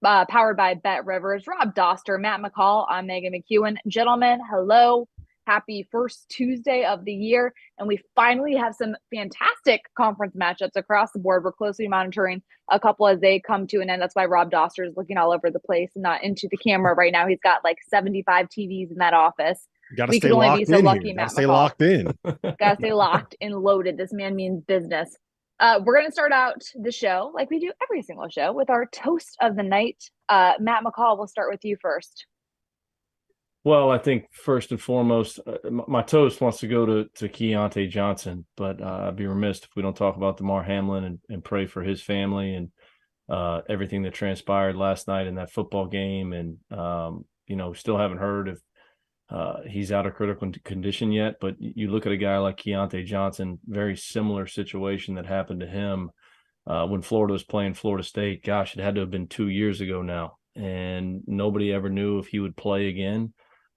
powered by Bet Rivers. Rob Dauster, Matt McCall. I'm Meghan McKeown. Gentlemen, hello. Happy first Tuesday of the year. And we finally have some fantastic conference matchups across the board. We're closely monitoring a couple as they come to an end. That's why Rob Dauster is looking all over the place and not into the camera right now. He's got like 75 TVs in that office. Got to We stay could only be locked so in here. lucky, Got to Matt stay McCall. locked in. Gotta stay locked and loaded. This man means business. We're going to start out the show like we do every single show with our toast of the night. Matt McCall, we'll start with you first. Well, I think first and foremost, my toast wants to go to Keontae Johnson, but I'd be remiss if we don't talk about Damar Hamlin and pray for his family and everything that transpired last night in that football game. And, still haven't heard if he's out of critical condition yet, but you look at a guy like Keontae Johnson, very similar situation that happened to him when Florida was playing Florida State. Gosh, it had to have been 2 years ago now, and nobody ever knew if he would play again.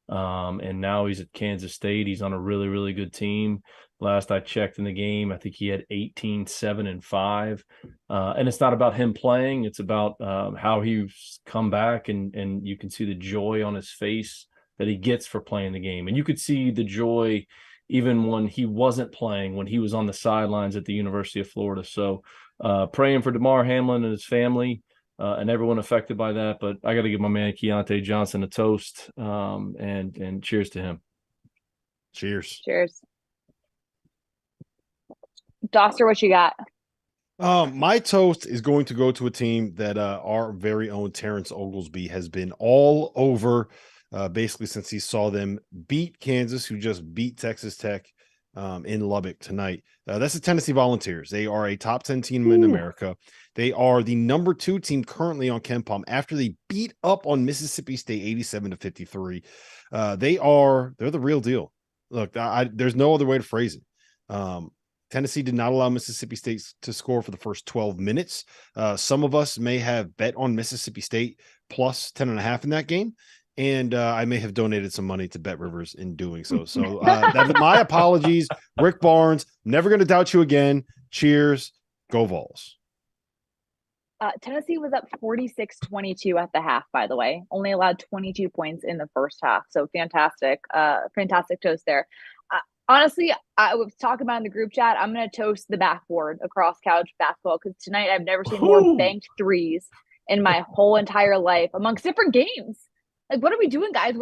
And now he's at Kansas State. He's on a really, really good team. Last I checked in the game, I think he had 18, 7, and 5. And it's not about him playing. It's about how he's come back, and you can see the joy on his face that he gets for playing the game. And you could see the joy even when he wasn't playing, when he was on the sidelines at the University of Florida. So praying for Damar Hamlin and his family. And everyone affected by that. But I got to give my man Keontae Johnson a toast, and cheers to him. Cheers. Cheers. Dauster, what you got? My toast is going to go to a team that our very own Terrence Oglesby has been all over basically since he saw them beat Kansas, who just beat Texas Tech in Lubbock tonight. That's the Tennessee Volunteers. They are a top 10 team in America. They are the number 2 team currently on KenPom after they beat up on Mississippi State 87-53. They're the real deal. Look, there's no other way to phrase it. Tennessee did not allow Mississippi State to score for the first 12 minutes. Some of us may have bet on Mississippi State plus 10.5 in that game. And I may have donated some money to Bet Rivers in doing so. So my apologies, Rick Barnes. Never going to doubt you again. Cheers. Go Vols. Tennessee was up 46-22 at the half, by the way. Only allowed 22 points in the first half. So fantastic. Fantastic toast there. Honestly, I was talking about in the group chat, I'm going to toast the backboard across college basketball because tonight I've never seen more banked threes in my whole entire life amongst different games. Like, what are we doing, guys?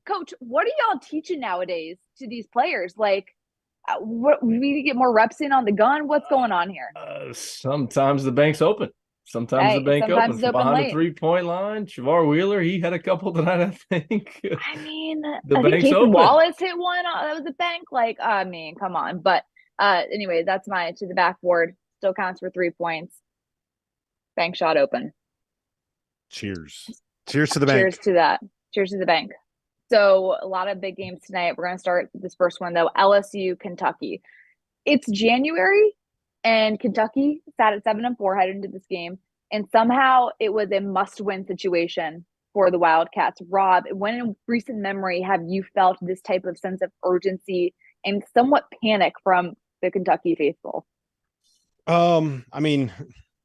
Coach, what are y'all teaching nowadays to these players? Like, we need to get more reps in on the gun. What's going on here? Sometimes the bank's open. Sometimes the bank opens from behind the 3-point line. Shavar Wheeler, he had a couple tonight, I think. I mean, the I think bank's Casey open. Wallace hit one. That was a bank. Like, I mean, come on. But anyway, that's my to the backboard. Still counts for 3 points. Bank shot open. Cheers. Cheers to the bank. Cheers to that. Cheers to the bank. So a lot of big games tonight. We're going to start this first one, though. LSU, Kentucky. It's January, and Kentucky sat at 7-4 headed into this game. And somehow it was a must-win situation for the Wildcats. Rob, when in recent memory have you felt this type of sense of urgency and somewhat panic from the Kentucky faithful? I mean,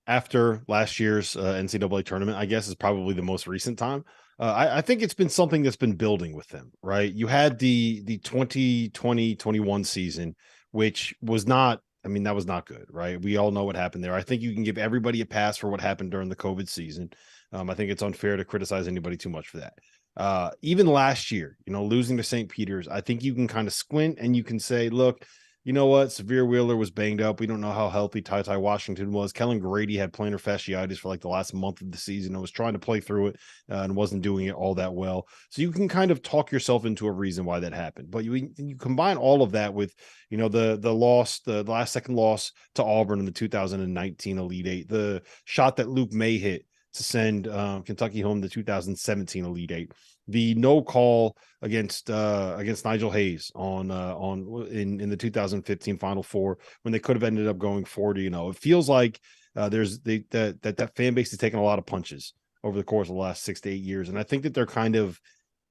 after last year's NCAA tournament, I guess is probably the most recent time. I think it's been something that's been building with them, right? You had the 2020-21 season, which was not, that was not good, right? We all know what happened there. I think you can give everybody a pass for what happened during the COVID season. I think it's unfair to criticize anybody too much for that. Even last year, losing to St. Peter's, I think you can kind of squint and you can say, look, you know what? Severe Wheeler was banged up. We don't know how healthy Ty Washington was. Kellen Grady had plantar fasciitis for like the last month of the season and was trying to play through it and wasn't doing it all that well. So you can kind of talk yourself into a reason why that happened. But you combine all of that with, the loss, the last second loss to Auburn in the 2019 Elite Eight, the shot that Luke May hit to send Kentucky home the 2017 Elite Eight. The no call against Nigel Hayes in the 2015 Final Four when they could have ended up going 40. It feels like that fan base has taken a lot of punches over the course of the last 6 to 8 years, and I think that they're kind of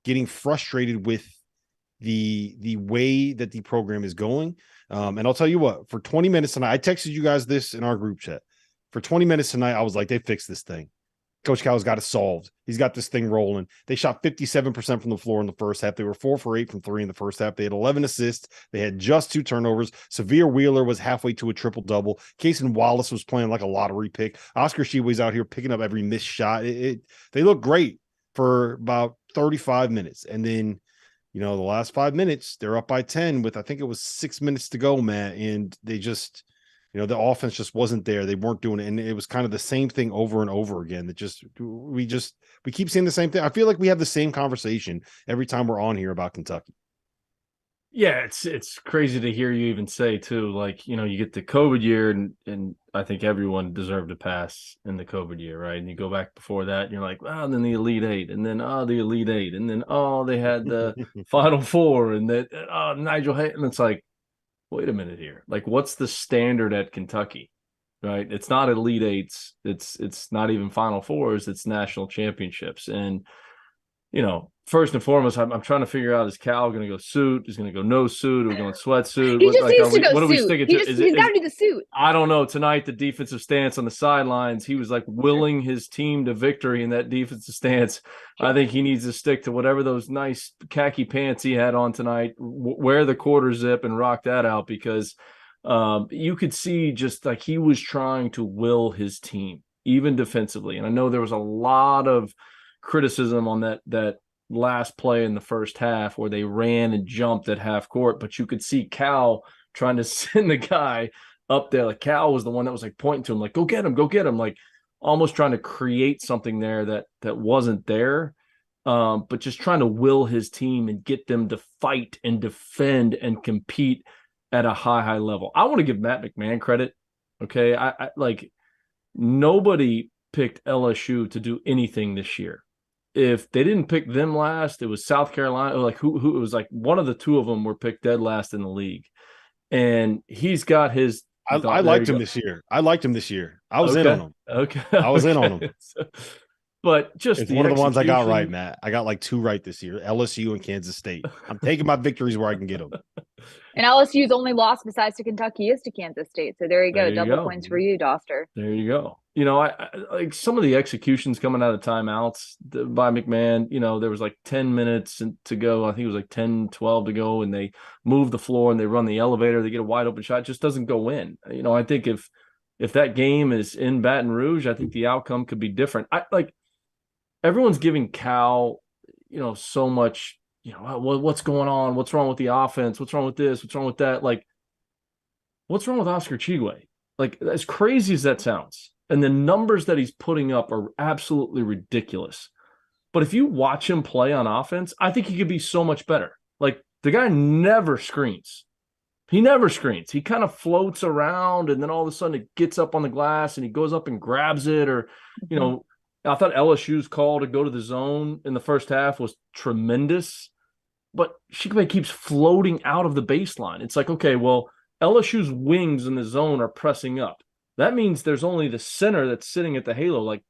getting frustrated with the way that the program is going. And I'll tell you what, for 20 minutes tonight, I texted you guys this in our group chat. For 20 minutes tonight, I was like, they fixed this thing. Coach Cal's got it solved. He's got this thing rolling. They shot 57% from the floor in the first half. They were 4 for 8 from 3 in the first half. They had 11 assists. They had just 2 turnovers. Severe Wheeler was halfway to a triple-double. Cason Wallace was playing like a lottery pick. Oscar Tshiebwe's out here picking up every missed shot. They look great for about 35 minutes. And then, the last 5 minutes, they're up by 10 with, I think it was 6 minutes to go, Matt. And they just, the offense just wasn't there. They weren't doing it. And it was kind of the same thing over and over again. We keep saying the same thing. I feel like we have the same conversation every time we're on here about Kentucky. Yeah, it's crazy to hear you even say too, like, you get the COVID year and I think everyone deserved a pass in the COVID year, right? And you go back before that and you're like, and then the Elite Eight, and then the Elite Eight, and then they had the Final Four, and that Nigel Hayes, and it's like, wait a minute here. Like, what's the standard at Kentucky? Right? It's not Elite Eights, it's not even Final Fours, it's national championships. And first and foremost, I'm trying to figure out, is Cal going to go suit? Is going to go no suit? Are we going sweatsuit? He just needs to go what suit. Are we sticking to? He's got to do the suit. I don't know. Tonight, the defensive stance on the sidelines, he was like willing his team to victory in that defensive stance. I think he needs to stick to whatever those nice khaki pants he had on tonight, wear the quarter zip and rock that out, because you could see just like he was trying to will his team, even defensively. And I know there was a lot of criticism on that last play in the first half where they ran and jumped at half court, but you could see Cal trying to send the guy up there. Like, Cal was the one that was like pointing to him, like, go get him, like almost trying to create something there that wasn't there, but just trying to will his team and get them to fight and defend and compete at a high level. I want to give Matt McMahon credit. Okay. I like, nobody picked LSU to do anything this year. If they didn't pick them last, it was South Carolina. Like who it was, like one of the two of them were picked dead last in the league. And he's got his. I liked him this year. I was in on him. Okay. I was in on him. But just it's one of the ones I got right, Matt. I got like 2 right this year: LSU and Kansas State. I'm taking my victories where I can get them. And LSU's only loss besides to Kentucky is to Kansas State. So there you go. Double points for you, Dauster. There you go. I like some of the executions coming out of timeouts by McMahon. There was like 10 minutes to go. I think it was like 10, 12 to go, and they move the floor and they run the elevator. They get a wide open shot. It just doesn't go in. I think if that game is in Baton Rouge, I think the outcome could be different. Everyone's giving Cal, so much, what's going on? What's wrong with the offense? What's wrong with this? What's wrong with that? Like, what's wrong with Oscar Tshiebwe? Like, as crazy as that sounds, and the numbers that he's putting up are absolutely ridiculous. But if you watch him play on offense, I think he could be so much better. Like, the guy never screens. He never screens. He kind of floats around, and then all of a sudden it gets up on the glass and he goes up and grabs it, or, I thought LSU's call to go to the zone in the first half was tremendous, but Tshiebwe keeps floating out of the baseline. It's like, okay, well, LSU's wings in the zone are pressing up. That means there's only the center that's sitting at the halo. Like,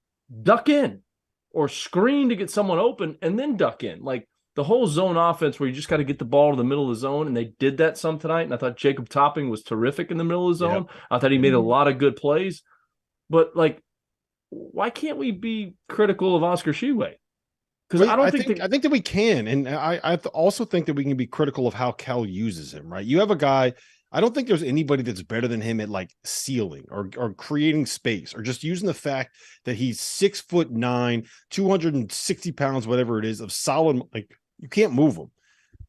duck in or screen to get someone open and then duck in. Like, the whole zone offense where you just got to get the ball to the middle of the zone, and they did that some tonight, and I thought Jacob Topping was terrific in the middle of the zone. Yep. I thought he made a lot of good plays. But, like, why can't we be critical of Oscar Tshiebwe? Because I think that we can, and I also think that we can be critical of how Cal uses him. Right? You have a guy. I don't think there's anybody that's better than him at like sealing or creating space, or just using the fact that he's 6'9", 260 pounds, whatever it is, of solid. Like, you can't move him.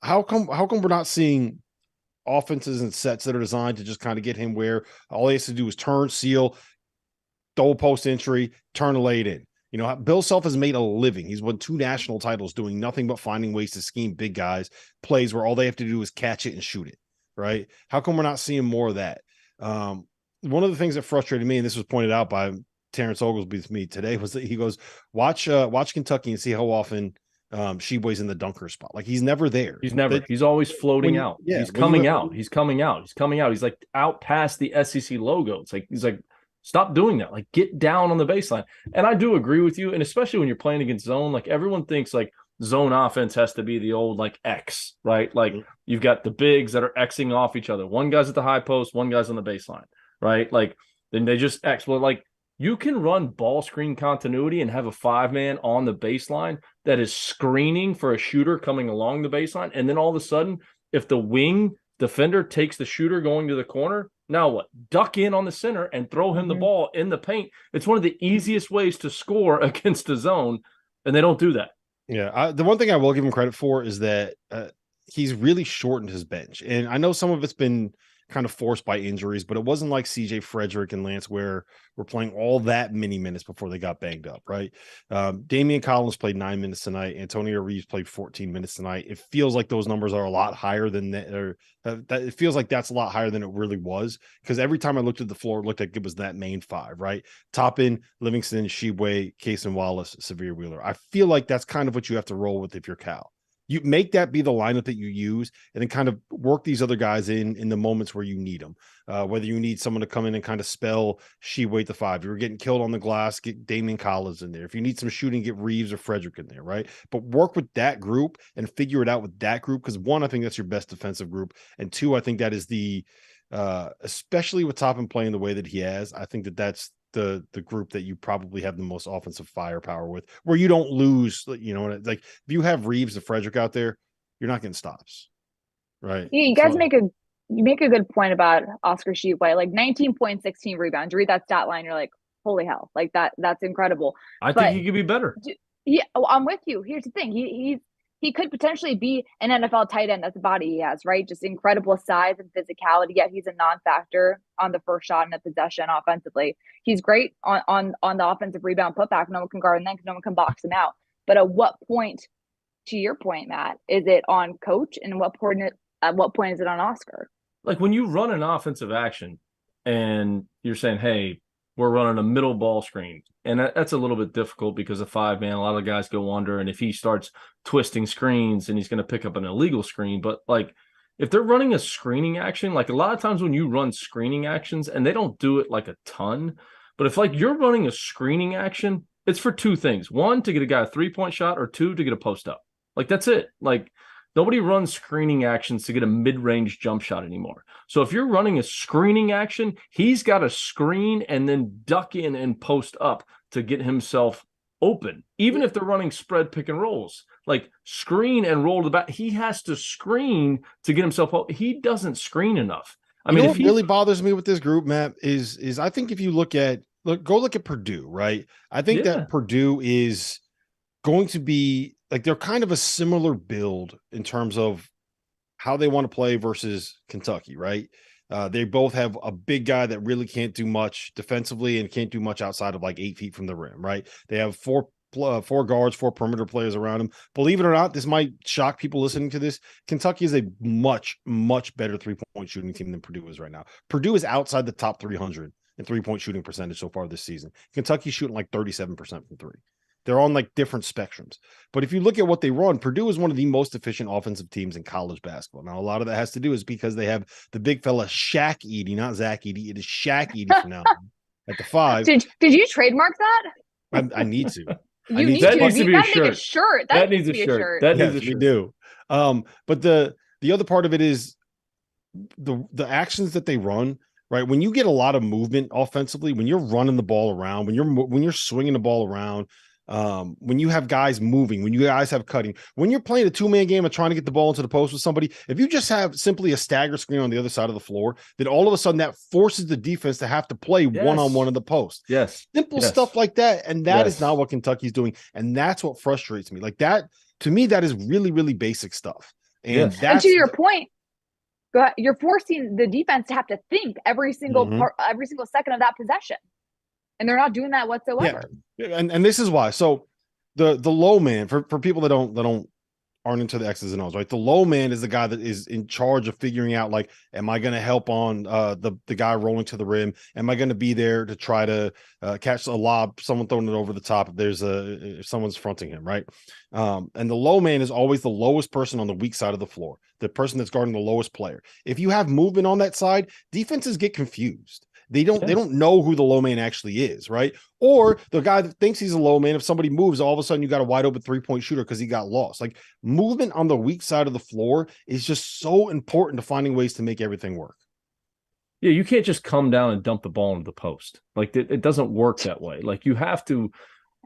How come we're not seeing offenses and sets that are designed to just kind of get him where all he has to do is turn, seal, double post entry, turn a late in? Bill Self has made a living. He's won 2 national titles doing nothing but finding ways to scheme big guys, plays where all they have to do is catch it and shoot it, right? How come we're not seeing more of that? One of the things that frustrated me, and this was pointed out by Terrence Oglesby to me today, was that he goes, watch Kentucky and see how often Tshiebwe's in the dunker spot. Like, he's never there. He's always floating out. Yeah, he's coming out. He's like out past the SEC logo. It's like, he's like, stop doing that. Like, get down on the baseline. And I do agree with you. And especially when you're playing against zone, like, everyone thinks like zone offense has to be the old like X, right? Like, you've got the bigs that are Xing off each other. One guy's at the high post, one guy's on the baseline, right? Like, then they just X. Well, like, You can run ball screen continuity and have a 5-man on the baseline that is screening for a shooter coming along the baseline. And then all of a sudden, if the wing defender takes the shooter going to the corner, now what? Duck in on the center and throw him the ball in the paint. It's one of the easiest ways to score against a zone, and they don't do that. Yeah, the one thing I will give him credit for is that he's really shortened his bench. And I know some of it's been kind of forced by injuries, but it wasn't like CJ Frederick and Lance Ware were playing all that many minutes before they got banged up, right? Damian Collins played 9 minutes tonight. Antonio Reeves played 14 minutes tonight. It feels like those numbers are a lot higher than that. It feels like that's a lot higher than it really was, because every time I looked at the floor, it looked like it was that main 5, right? Toppin, Livingston, Sheboy, Cason Wallace, Severe Wheeler. I feel like that's kind of what you have to roll with if you're Cal. You make that be the lineup that you use, and then kind of work these other guys in the moments where you need them. Whether you need someone to come in and kind of spell Sheboy the 5, you were getting killed on the glass, get Damian Collins in there. If you need some shooting, get Reeves or Frederick in there, right? But work with that group and figure it out with that group, because 1, I think that's your best defensive group, and 2, I think that is the especially with Toppin playing the way that he has, I think that's the group that you probably have the most offensive firepower with, where you don't lose, like if you have Reeves and Frederick out there, you're not getting stops, right? Yeah, you guys make a good point about Oscar Tshiebwe, like 19 points, 16 rebounds. You read that stat line, you're like, holy hell, like that's incredible. I think he could be better. Yeah, I'm with you. Here's the thing. He could potentially be an NFL tight end. That's the body he has, right? Just incredible size and physicality, yet he's a non-factor on the first shot in a possession offensively. He's great on the offensive rebound putback. No one can guard him then because no one can box him out. But at what point, to your point, Matt, is it on coach, and at what point is it on Oscar? Like when you run an offensive action and you're saying, hey, we're running a middle ball screen. And that's a little bit difficult because of 5-man, a lot of guys go under. And if he starts twisting screens, and he's going to pick up an illegal screen. But like if they're running a screening action, like a lot of times when you run screening actions, and they don't do it like a ton, but if like you're running a screening action, it's for 2 things. 1, to get a guy a 3-point shot, or 2, to get a post up. Like that's it. Like nobody runs screening actions to get a mid-range jump shot anymore. So if you're running a screening action, he's got to screen and then duck in and post up to get himself open. Even if they're running spread pick and rolls, like screen and roll to the back, he has to screen to get himself open. He doesn't screen enough. I mean, what really bothers me with this group, Matt, is I think if you go look at Purdue, right? I think that Purdue is going to be like, they're kind of a similar build in terms of how they want to play versus Kentucky, right? They both have a big guy that really can't do much defensively and can't do much outside of like 8 feet from the rim, right? They have 4 guards, 4 perimeter players around them. Believe it or not, this might shock people listening to this. Kentucky is a much, much better 3-point shooting team than Purdue is right now. Purdue is outside the top 300 in 3-point shooting percentage so far this season. Kentucky's shooting like 37% from 3. They're on like different spectrums. But if you look at what they run, Purdue is one of the most efficient offensive teams in college basketball. Now, a lot of that has to do is because they have the big fella Shaq Edey, not Zach Edey. It is Shaq Edey from now on at the 5. Did you trademark that? I need to. That needs to be a shirt. That needs to be a shirt. That needs a shirt. We do. But the other part of it is the actions that they run. Right, when you get a lot of movement offensively, when you're running the ball around, when you're swinging the ball around, when you have guys moving, when you guys have cutting, when you're playing a 2-man game and trying to get the ball into the post with somebody, if you just have simply a stagger screen on the other side of the floor, then all of a sudden that forces the defense to have to play one-on-one in the post. Simple stuff like that. And that is not what Kentucky's doing. And that's what frustrates me. Like that, to me, that is really, really basic stuff. And to your point, you're forcing the defense to have to think every single every single second of that possession. And they're not doing that whatsoever. Yeah. And this is why. So the low man, for people that aren't into the X's and O's, right? The low man is the guy that is in charge of figuring out, like, am I going to help on the guy rolling to the rim? Am I going to be there to try to catch a lob, someone throwing it over the top if someone's fronting him, right? And the low man is always the lowest person on the weak side of the floor, the person that's guarding the lowest player. If you have movement on that side, defenses get confused. They don't know who the low man actually is, right? Or the guy that thinks he's a low man, if somebody moves, all of a sudden you got a wide open 3-point shooter because he got lost. Like, movement on the weak side of the floor is just so important to finding ways to make everything work. Yeah, you can't just come down and dump the ball into the post. Like it doesn't work that way. Like you have to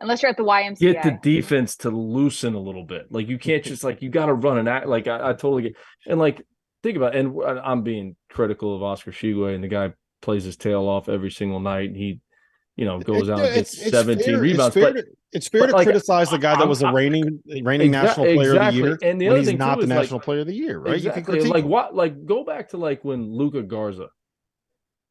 Unless you're at the YMCA. get the defense to loosen a little bit. Like you can't just like you got to run an act. Like I totally get and like think about it, and I'm being critical of Oscar Tshiebwe, and the guy plays his tail off every single night. And he, goes out and gets 17 rebounds. It's fair to criticize the guy that was a reigning national player of the year and the when other he's thing not too the is national player of the year, right? Exactly. You can critique like him. what? Like go back to like when Luka Garza.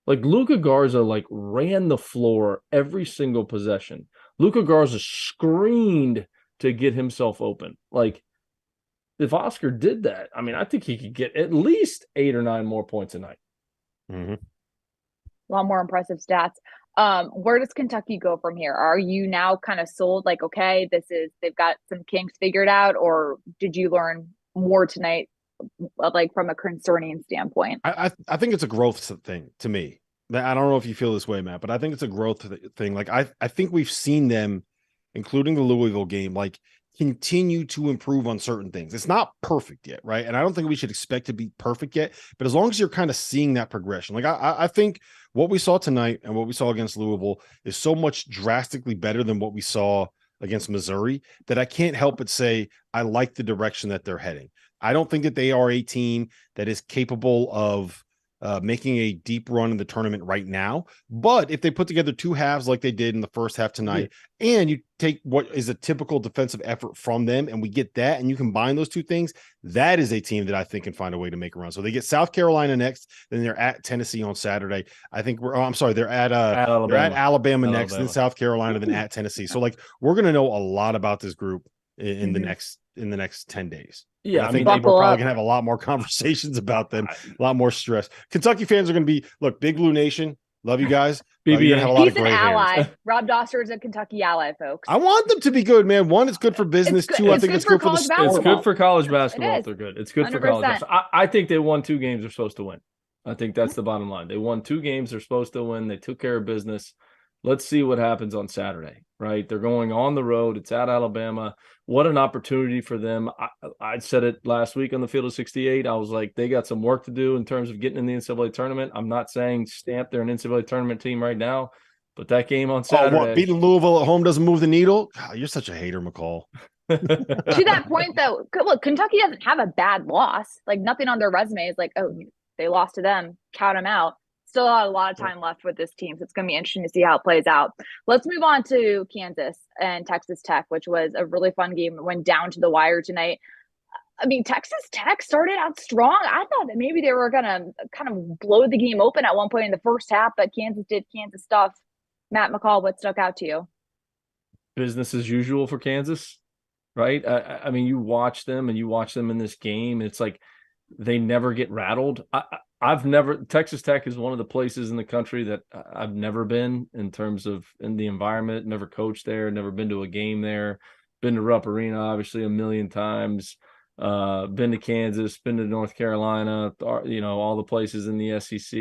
Like Luka Garza ran the floor every single possession. Luka Garza screened to get himself open. Like if Oscar did that, I mean, I think he could get at least 8 or 9 more points a night. Mm-hmm. A lot more impressive stats. Where does Kentucky go from here? Are you now kind of sold? Like, okay, they've got some kinks figured out, or did you learn more tonight? Like from a concerning standpoint, I think it's a growth thing to me. I don't know if you feel this way, Matt, but I think it's a growth thing. Like I think we've seen them, including the Louisville game, like continue to improve on certain things. It's not perfect yet, right? And I don't think we should expect to be perfect yet. But as long as you're kind of seeing that progression, like I think what we saw tonight and what we saw against Louisville is so much drastically better than what we saw against Missouri that I can't help but say I like the direction that they're heading. I don't think that they are a team that is capable of making a deep run in the tournament right now. But if they put together 2 halves like they did in the first half tonight, and you take what is a typical defensive effort from them, and we get that, and you combine those 2 things, that is a team that I think can find a way to make a run. So they get South Carolina next, then they're at Tennessee on Saturday. I think they're at Alabama next, then South Carolina, then at Tennessee. So like we're gonna know a lot about this group in the next 10 days. Yeah, and I think we're probably gonna have a lot more conversations about them, a lot more stress. Kentucky fans are gonna be Big Blue Nation. Love you guys. You're gonna have a lot He's of great an ally. hands. Rob Dauster is a Kentucky ally, folks. I want them to be good, man. 1, it's good for business. 2, I think it's good for the sport. It's good for college basketball. They're good. It's good 100%. For college basketball. I think they won 2 games they're supposed to win. I think that's the bottom line. They won 2 games they're supposed to win. They took care of business. Let's see what happens on Saturday, right? They're going on the road. It's at Alabama. What an opportunity for them. I said it last week on the Field of 68. I was like, they got some work to do in terms of getting in the NCAA tournament. I'm not saying stamp they're an NCAA tournament team right now, but that game on Saturday. Beating Louisville at home doesn't move the needle? God, you're such a hater, McCall. To that point, though, look, Kentucky doesn't have a bad loss. Like nothing on their resume is like, oh, they lost to them, count them out. Still a lot of time left with this team, so it's going to be interesting to see how it plays out. Let's move on to Kansas and Texas Tech, which was a really fun game. It went down to the wire tonight. I mean, Texas Tech started out strong. I thought that maybe they were going to kind of blow the game open at one point in the first half, but Kansas did Kansas stuff. Matt McCall, what stuck out to you? Business as usual for Kansas, right? I mean, you watch them in this game. It's like they never get rattled. Texas Tech is one of the places in the country that I've never been in terms of in the environment, never coached there, never been to a game there, been to Rupp Arena, obviously 1 million times, been to Kansas, been to North Carolina, all the places in the SEC.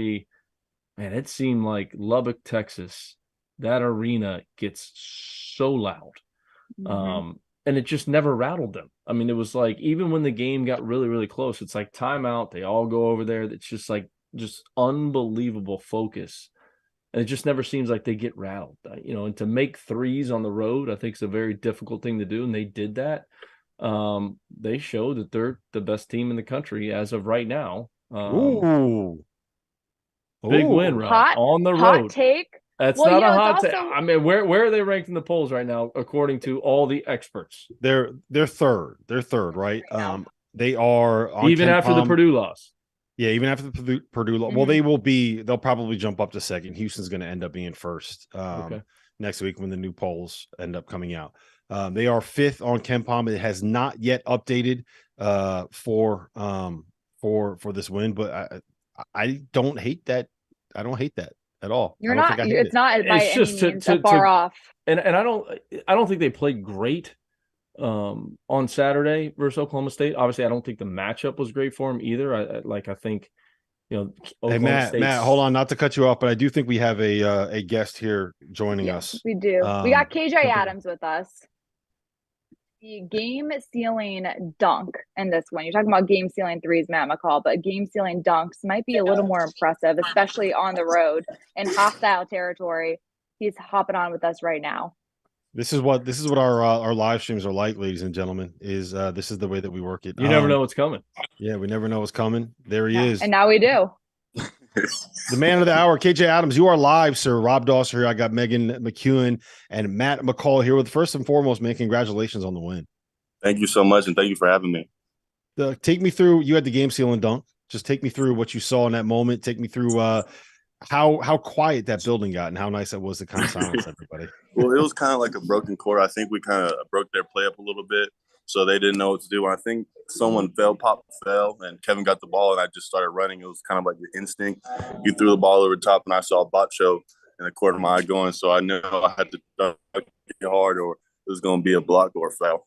Man, it seemed like Lubbock, Texas, that arena gets so loud. Mm-hmm. And it just never rattled them. I mean, it was like, even when the game got really, really close, it's like timeout. They all go over there. It's just like, unbelievable focus. And it just never seems like they get rattled, and to make threes on the road, I think is a very difficult thing to do. And they did that. They showed that they're the best team in the country as of right now. Big win, Rob, on the road. Hot take. That's not a hot take. I mean, where are they ranked in the polls right now, according to all the experts? They're third. They're third, right? They are on even after the Purdue loss. Yeah, even after the Purdue loss. Mm-hmm. Well, they'll probably jump up to second. Houston's going to end up being first next week when the new polls end up coming out. They are fifth on KenPom. It has not yet updated for this win, but I don't hate that. I don't hate that at all. You're not. It's not by any means far off. And I don't think they played great on Saturday versus Oklahoma State. Obviously, I don't think the matchup was great for them either. I think Hey, Matt, hold on, not to cut you off, but I do think we have a guest here joining us. We do. We got KJ Adams with us. The game sealing dunk in this one. You're talking about game sealing threes, Matt McCall, but game sealing dunks might be a little more impressive, especially on the road in hostile territory. He's hopping on with us right now. This is what our live streams are like, ladies and gentlemen. This is the way that we work it. You never know what's coming. Yeah, we never know what's coming. There he is. And now we do. The man of the hour, KJ Adams. You are live, sir. Rob Dauster here. I got Meghan McKeown and Matt McCall here with, first and foremost, man, congratulations on the win. Thank you so much, and thank you for having me. Take me through. You had the game sealing dunk. Just take me through what you saw in that moment. Take me through how quiet that building got and how nice it was to kind of silence everybody. Well, it was kind of like a broken court. I think we kind of broke their play up a little bit, so they didn't know what to do. I think someone fell, and Kevin got the ball, and I just started running. It was kind of like the instinct. You threw the ball over the top, and I saw a bot show in the corner of my eye going, so I knew I had to dunk it hard or it was going to be a block or a foul.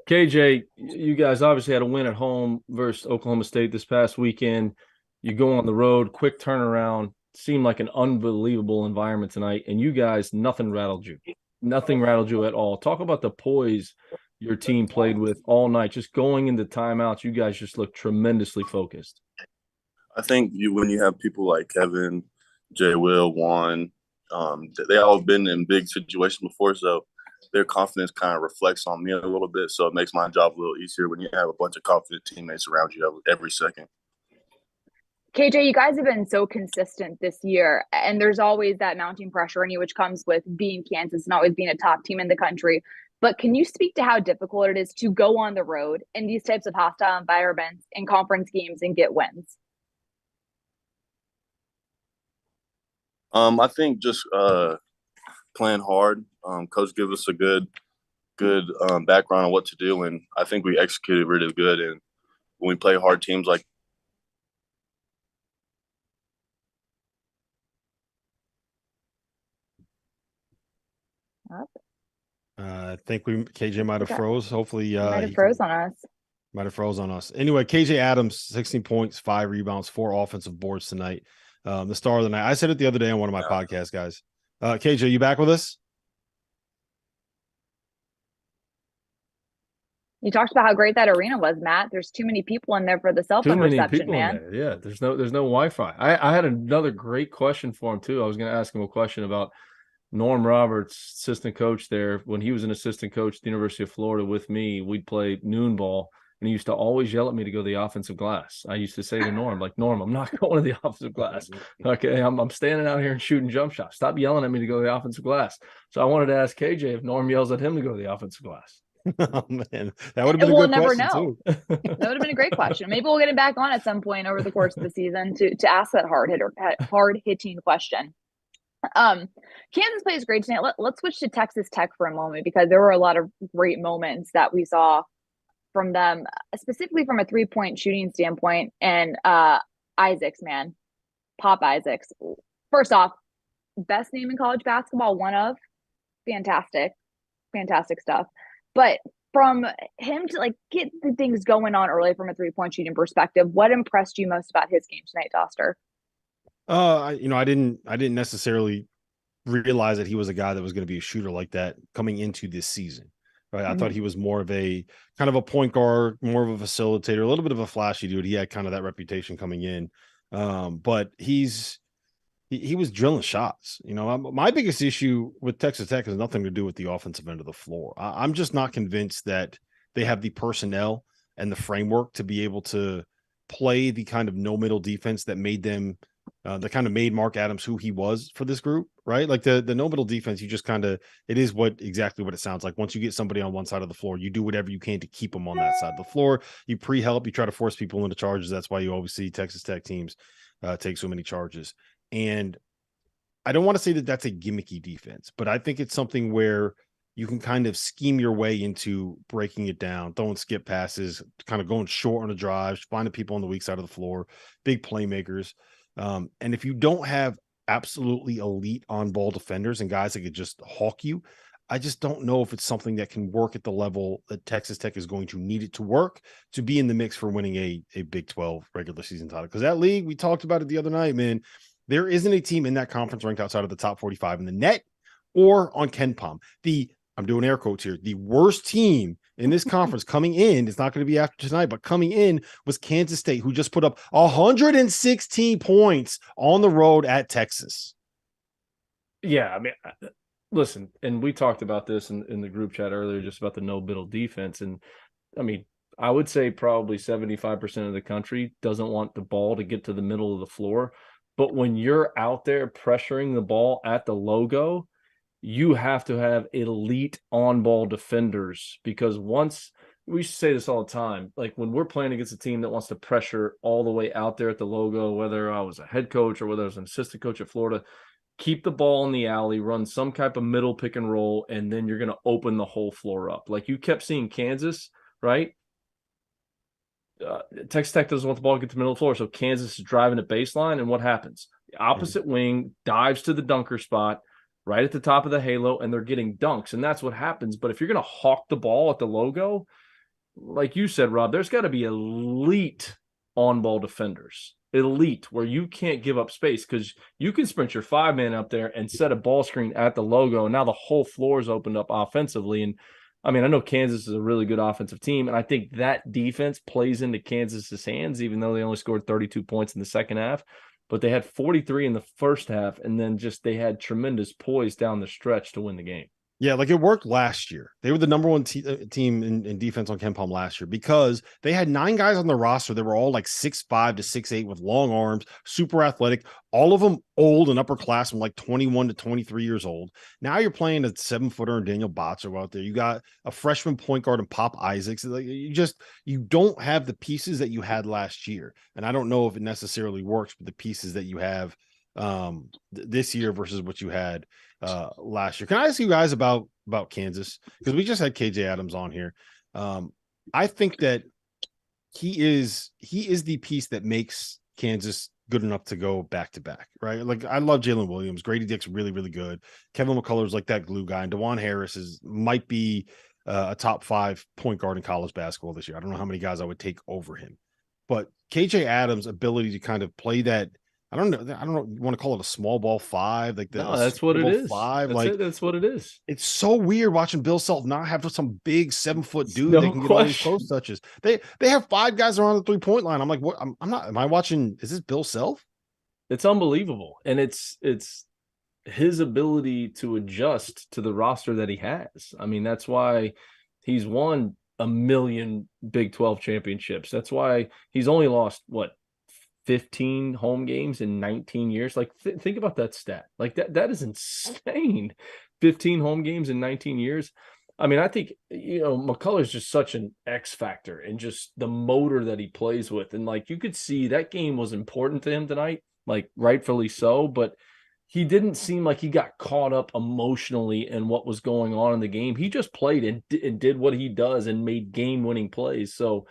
KJ, you guys obviously had a win at home versus Oklahoma State this past weekend. You go on the road, quick turnaround, seemed like an unbelievable environment tonight, and you guys, nothing rattled you. Nothing rattled you at all. Talk about the poise your team played with all night. Just going into timeouts, you guys just looked tremendously focused. I think when you have people like Kevin, Jay Will, Juan, they all have been in big situations before, so their confidence kind of reflects on me a little bit, so it makes my job a little easier when you have a bunch of confident teammates around you every second. KJ, you guys have been so consistent this year, and there's always that mounting pressure on you, which comes with being Kansas and always being a top team in the country. But can you speak to how difficult it is to go on the road in these types of hostile environments in conference games and get wins? I think just playing hard. Coach gave us a good background on what to do, and I think we executed really good. And when we play hard teams like I think KJ might have froze. Hopefully, he might have froze on us. Might have froze on us. Anyway, KJ Adams, 16 points, 5 rebounds, 4 offensive boards tonight. The star of the night. I said it the other day on one of my podcasts, guys. KJ, you back with us? You talked about how great that arena was, Matt. There's too many people in there for the cell phone reception, man. Yeah, there's no Wi-Fi. I had another great question for him too. I was going to ask him a question about Norm Roberts, assistant coach there. When he was an assistant coach at the University of Florida with me, we'd play noon ball, and he used to always yell at me to go to the offensive glass. I used to say to Norm, like, Norm, I'm not going to the offensive glass. Okay, I'm standing out here and shooting jump shots. Stop yelling at me to go to the offensive glass. So I wanted to ask KJ if Norm yells at him to go to the offensive glass. Oh man, that would have been a good question too. That would have been a great question. Maybe we'll get him back on at some point over the course of the season to ask that hard hitting question. Kansas plays great tonight. Let's switch to Texas Tech for a moment, because there were a lot of great moments that we saw from them, specifically from a 3-point shooting standpoint. And Isaacs, man, Pop Isaacs. First off, best name in college basketball, one of. Fantastic stuff. But from him to like get the things going on early from a 3-point shooting perspective, what impressed you most about his game tonight, Dauster? I didn't necessarily realize that he was a guy that was going to be a shooter like that coming into this season. Right. I thought he was more of a kind of a point guard, more of a facilitator, a little bit of a flashy dude. He had kind of that reputation coming in. But he was drilling shots. My biggest issue with Texas Tech has nothing to do with the offensive end of the floor. I'm just not convinced that they have the personnel and the framework to be able to play the kind of no middle defense that made them that kind of made Mark Adams who he was for this group, right? Like the no middle defense, you just kind of, it is exactly what it sounds like. Once you get somebody on one side of the floor, you do whatever you can to keep them on that side of the floor. You pre-help, you try to force people into charges. That's why you always see Texas Tech teams take so many charges. And I don't want to say that that's a gimmicky defense, but I think it's something where you can kind of scheme your way into breaking it down, throwing skip passes, kind of going short on the drives, finding people on the weak side of the floor, big playmakers. And if you don't have absolutely elite on-ball defenders and guys that could just hawk you, I just don't know if it's something that can work at the level that Texas Tech is going to need it to work to be in the mix for winning a Big 12 regular season title. Because that league, we talked about it the other night, man, there isn't a team in that conference ranked outside of the top 45 in the net or on KenPom. The I'm doing air quotes here, the worst team in this conference coming in, it's not going to be after tonight, but coming in was Kansas State, who just put up 116 points on the road at Texas. Yeah, I mean, listen, and we talked about this in the group chat earlier, just about the no-middle defense. And, I mean, I would say probably 75% of the country doesn't want the ball to get to the middle of the floor. But when you're out there pressuring the ball at the logo, you have to have elite on-ball defenders, because once we say this all the time, like when we're playing against a team that wants to pressure all the way out there at the logo, whether I was a head coach or whether I was an assistant coach at Florida, keep the ball in the alley, run some type of middle pick and roll, and then you're going to open the whole floor up. Like you kept seeing Kansas, right? Texas Tech doesn't want the ball to get to the middle of the floor, so Kansas is driving at baseline, and what happens? The opposite wing dives to the dunker spot right at the top of the halo, and they're getting dunks, and that's what happens. But if you're going to hawk the ball at the logo, like you said, Rob, there's got to be elite on-ball defenders, elite, where you can't give up space, because you can sprint your 5-man up there and set a ball screen at the logo, and now the whole floor is opened up offensively. And I mean, I know Kansas is a really good offensive team, and I think that defense plays into Kansas's hands, even though they only scored 32 points in the second half. But they had 43 in the first half, and then just they had tremendous poise down the stretch to win the game. Yeah, like it worked last year. They were the number one team in defense on KenPom last year, because they had 9 guys on the roster that were all like 6'5" to 6'8" with long arms, super athletic, all of them old and upperclassmen, like 21 to 23 years old. Now you're playing a 7-footer and Daniel Botzer out there. You got a freshman point guard and Pop Isaacs. Like you don't have the pieces that you had last year. And I don't know if it necessarily works with the pieces that you have this year versus what you had last year. Can I ask you guys about Kansas? Because we just had KJ Adams on here. I think that he is the piece that makes Kansas good enough to go back to back, right? Like I love Jalen Williams. Grady Dick's really, really good. Kevin McCullough's like that glue guy, and DeJuan Harris might be a top 5 point guard in college basketball this year. I don't know how many guys I would take over him, but KJ Adams' ability to kind of play that, I don't know. You want to call it a small ball 5? Like that's what it is. 5. That's what it is. It's so weird watching Bill Self not have some big 7-foot dude that can get all these post touches. They have 5 guys around the 3-point line. I'm like, what? I'm not. Am I watching? Is this Bill Self? It's unbelievable, and it's his ability to adjust to the roster that he has. I mean, that's why he's won a million Big 12 championships. That's why he's only lost 15 home games in 19 years. Like think about that stat. Like that is insane. 15 home games in 19 years. I mean, I think, McCullough is just such an X factor, and just the motor that he plays with. And like, you could see that game was important to him tonight, like rightfully so, but he didn't seem like he got caught up emotionally in what was going on in the game. He just played and did what he does and made game-winning plays. So,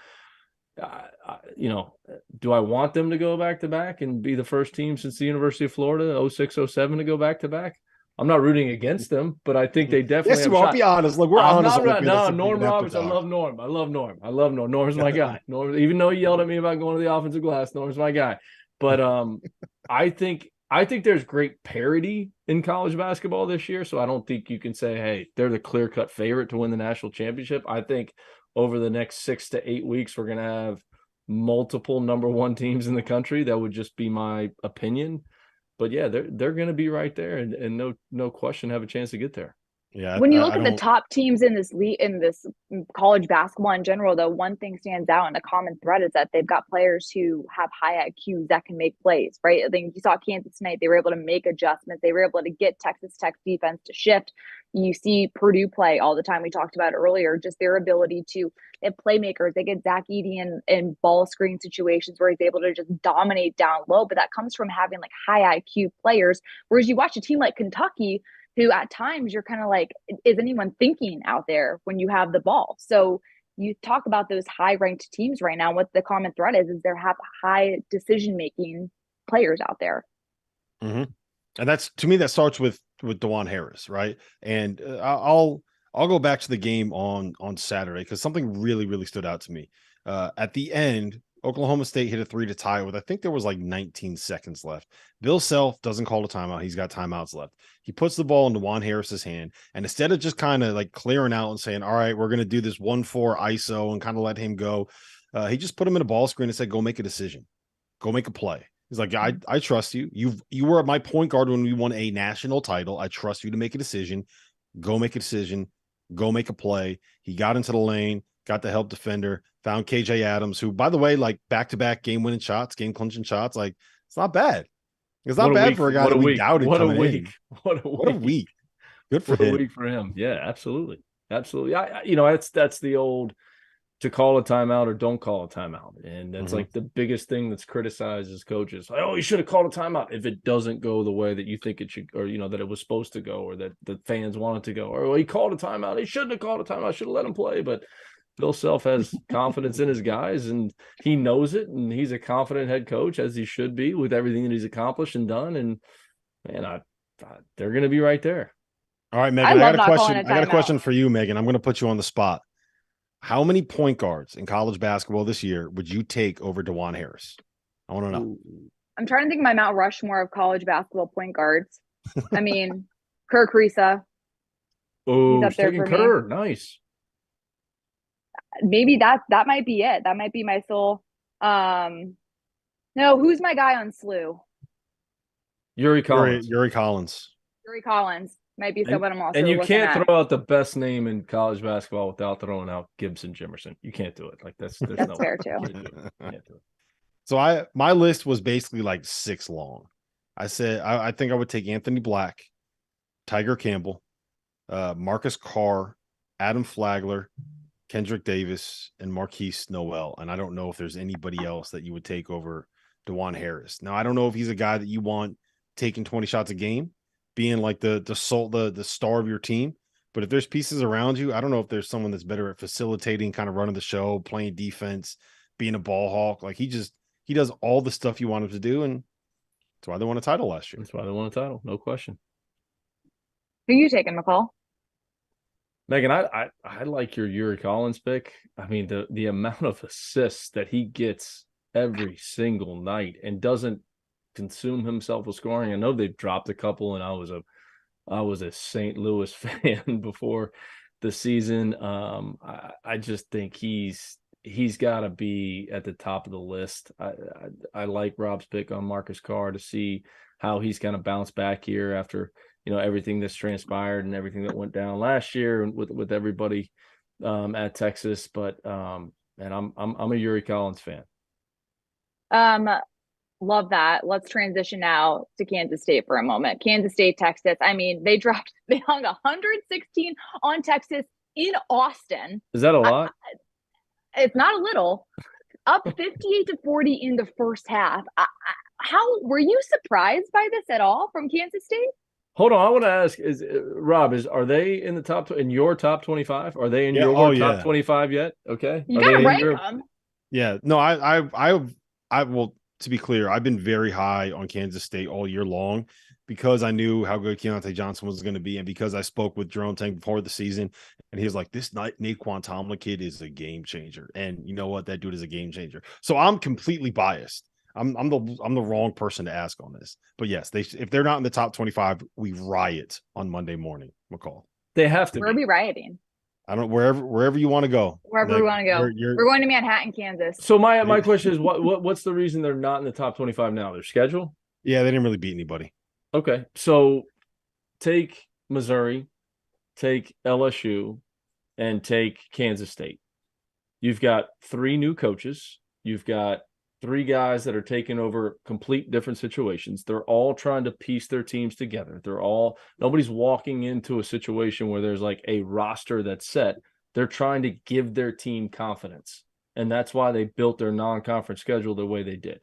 do I want them to go back-to-back and be the first team since the University of Florida, 06, 07 to go back-to-back? I'm not rooting against them, but I think they definitely have I'll be honest. Look, we're honest. Norm Roberts, I love Norm. Norm's my guy. Norm, even though he yelled at me about going to the offensive glass, Norm's my guy. But I think there's great parity in college basketball this year, so I don't think you can say, hey, they're the clear-cut favorite to win the national championship. I think over the next 6 to 8 weeks, we're going to have multiple number 1 teams in the country. That would just be my opinion. But yeah, they're going to be right there, and no question have a chance to get there. Yeah. When you look at the top teams in this league, in this college basketball in general, though, one thing stands out, and a common thread is that they've got players who have high IQs that can make plays, right? I think you saw Kansas tonight. They were able to make adjustments. They were able to get Texas Tech's defense to shift. You see Purdue play all the time. We talked about earlier, just their ability to have playmakers. They get Zach Edey in ball screen situations where he's able to just dominate down low, but that comes from having like high IQ players. Whereas you watch a team like Kentucky, who at times you're kind of like, is anyone thinking out there when you have the ball? So you talk about those high-ranked teams right now. What the common thread is they have high decision-making players out there. Mm-hmm. And that's, to me, that starts with DeJuan Harris, right? And I'll go back to the game on Saturday, because something really, really stood out to me. At the end, Oklahoma State hit a 3 to tie with, I think there was like 19 seconds left. Bill Self doesn't call a timeout. He's got timeouts left. He puts the ball in DeJuan Harris's hand. And instead of just kind of like clearing out and saying, all right, we're going to do this 1-4 ISO and kind of let him go, he just put him in a ball screen and said, go make a decision. Go make a play. He's like, I trust you. You were my point guard when we won a national title. I trust you to make a decision. Go make a decision. Go make a play. He got into the lane, got the help defender, found KJ Adams, who, by the way, like back-to-back game-winning shots, game-clinching shots. Like, it's not bad. It's not bad for a guy that we doubted coming in. What a week. Good for him. What a week for him. Yeah, absolutely. Absolutely. That's the old to call a timeout or don't call a timeout. And that's like the biggest thing that's criticized as coaches. Like, oh, you should have called a timeout if it doesn't go the way that you think it should, or, that it was supposed to go, or that the fans wanted to go, or well, he called a timeout. He shouldn't have called a timeout. Should have let him play. But Bill Self has confidence in his guys, and he knows it, and he's a confident head coach, as he should be, with everything that he's accomplished and done. And man, they're going to be right there. All right, Megan, I got a question. I got a question for you, Megan. I'm going to put you on the spot. How many point guards in college basketball this year would you take over DeJuan Harris? I want to know. I'm trying to think of my Mount Rushmore of college basketball point guards. I mean, Kerr Kriisa. Oh, he's taking Kerr. Nice. Maybe that might be it. That might be my sole. No, who's my guy on SLU? Yuri Collins. Yuri Collins. Yuri Collins might be someone I'm also. And you can't throw out the best name in college basketball without throwing out Gibson Jimerson. You can't do it. Like that's fair too. Can't do it. So my list was basically like 6 long. I said I think I would take Anthony Black, Tiger Campbell, Marcus Carr, Adam Flagler, Kendrick Davis, and Markquis Nowell. And I don't know if there's anybody else that you would take over DeJuan Harris. Now, I don't know if he's a guy that you want taking 20 shots a game, being like the star of your team. But if there's pieces around you, I don't know if there's someone that's better at facilitating, kind of running the show, playing defense, being a ball hawk. Like he does all the stuff you want him to do. And that's why they won a title last year. That's why they won a title. No question. Who you taking, McCall? Megan, I like your Yuri Collins pick. I mean, the amount of assists that he gets every single night and doesn't consume himself with scoring. I know they've dropped a couple, and I was a St. Louis fan before the season. I just think he's got to be at the top of the list. I like Rob's pick on Marcus Carr to see how he's kind of bounced back here after everything that's transpired and everything that went down last year and with everybody at Texas. But and I'm a Yuri Collins fan. Love that. Let's transition now to Kansas State for a moment. Kansas State, Texas. I mean, they hung 116 on Texas in Austin. Is that a lot? It's not a little. Up 58-40 in the first half. How were you surprised by this at all from Kansas State? Hold on, I want to ask: Rob, are they in the top in your top 25? Are they in your top 25 yet? Okay, you gotta rank them. Yeah, no, I will. To be clear, I've been very high on Kansas State all year long because I knew how good Keontae Johnson was going to be, and because I spoke with Jerome Tang before the season, and he was like, "This Naquan Tomlin kid is a game changer," and you know what? That dude is a game changer. So I'm completely biased. I'm the wrong person to ask on this, but yes, if they're not in the top 25, we riot on Monday morning. McCall, they have to. Where are we rioting? I don't wherever you want to go. Wherever we want to go. We're going to Manhattan, Kansas. So my question is, what's the reason they're not in the top 25 now? Their schedule? Yeah, they didn't really beat anybody. Okay, so take Missouri, take LSU, and take Kansas State. You've got 3 new coaches. You've got 3 guys that are taking over complete different situations. They're all trying to piece their teams together. Nobody's walking into a situation where there's like a roster that's set. They're trying to give their team confidence. And that's why they built their non-conference schedule the way they did.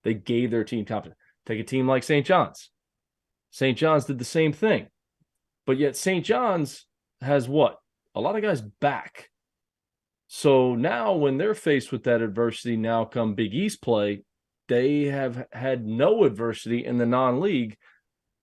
They gave their team confidence. Take a team like St. John's. St. John's did the same thing. But yet St. John's has what? A lot of guys back. So now when they're faced with that adversity, now come Big East play, they have had no adversity in the non-league,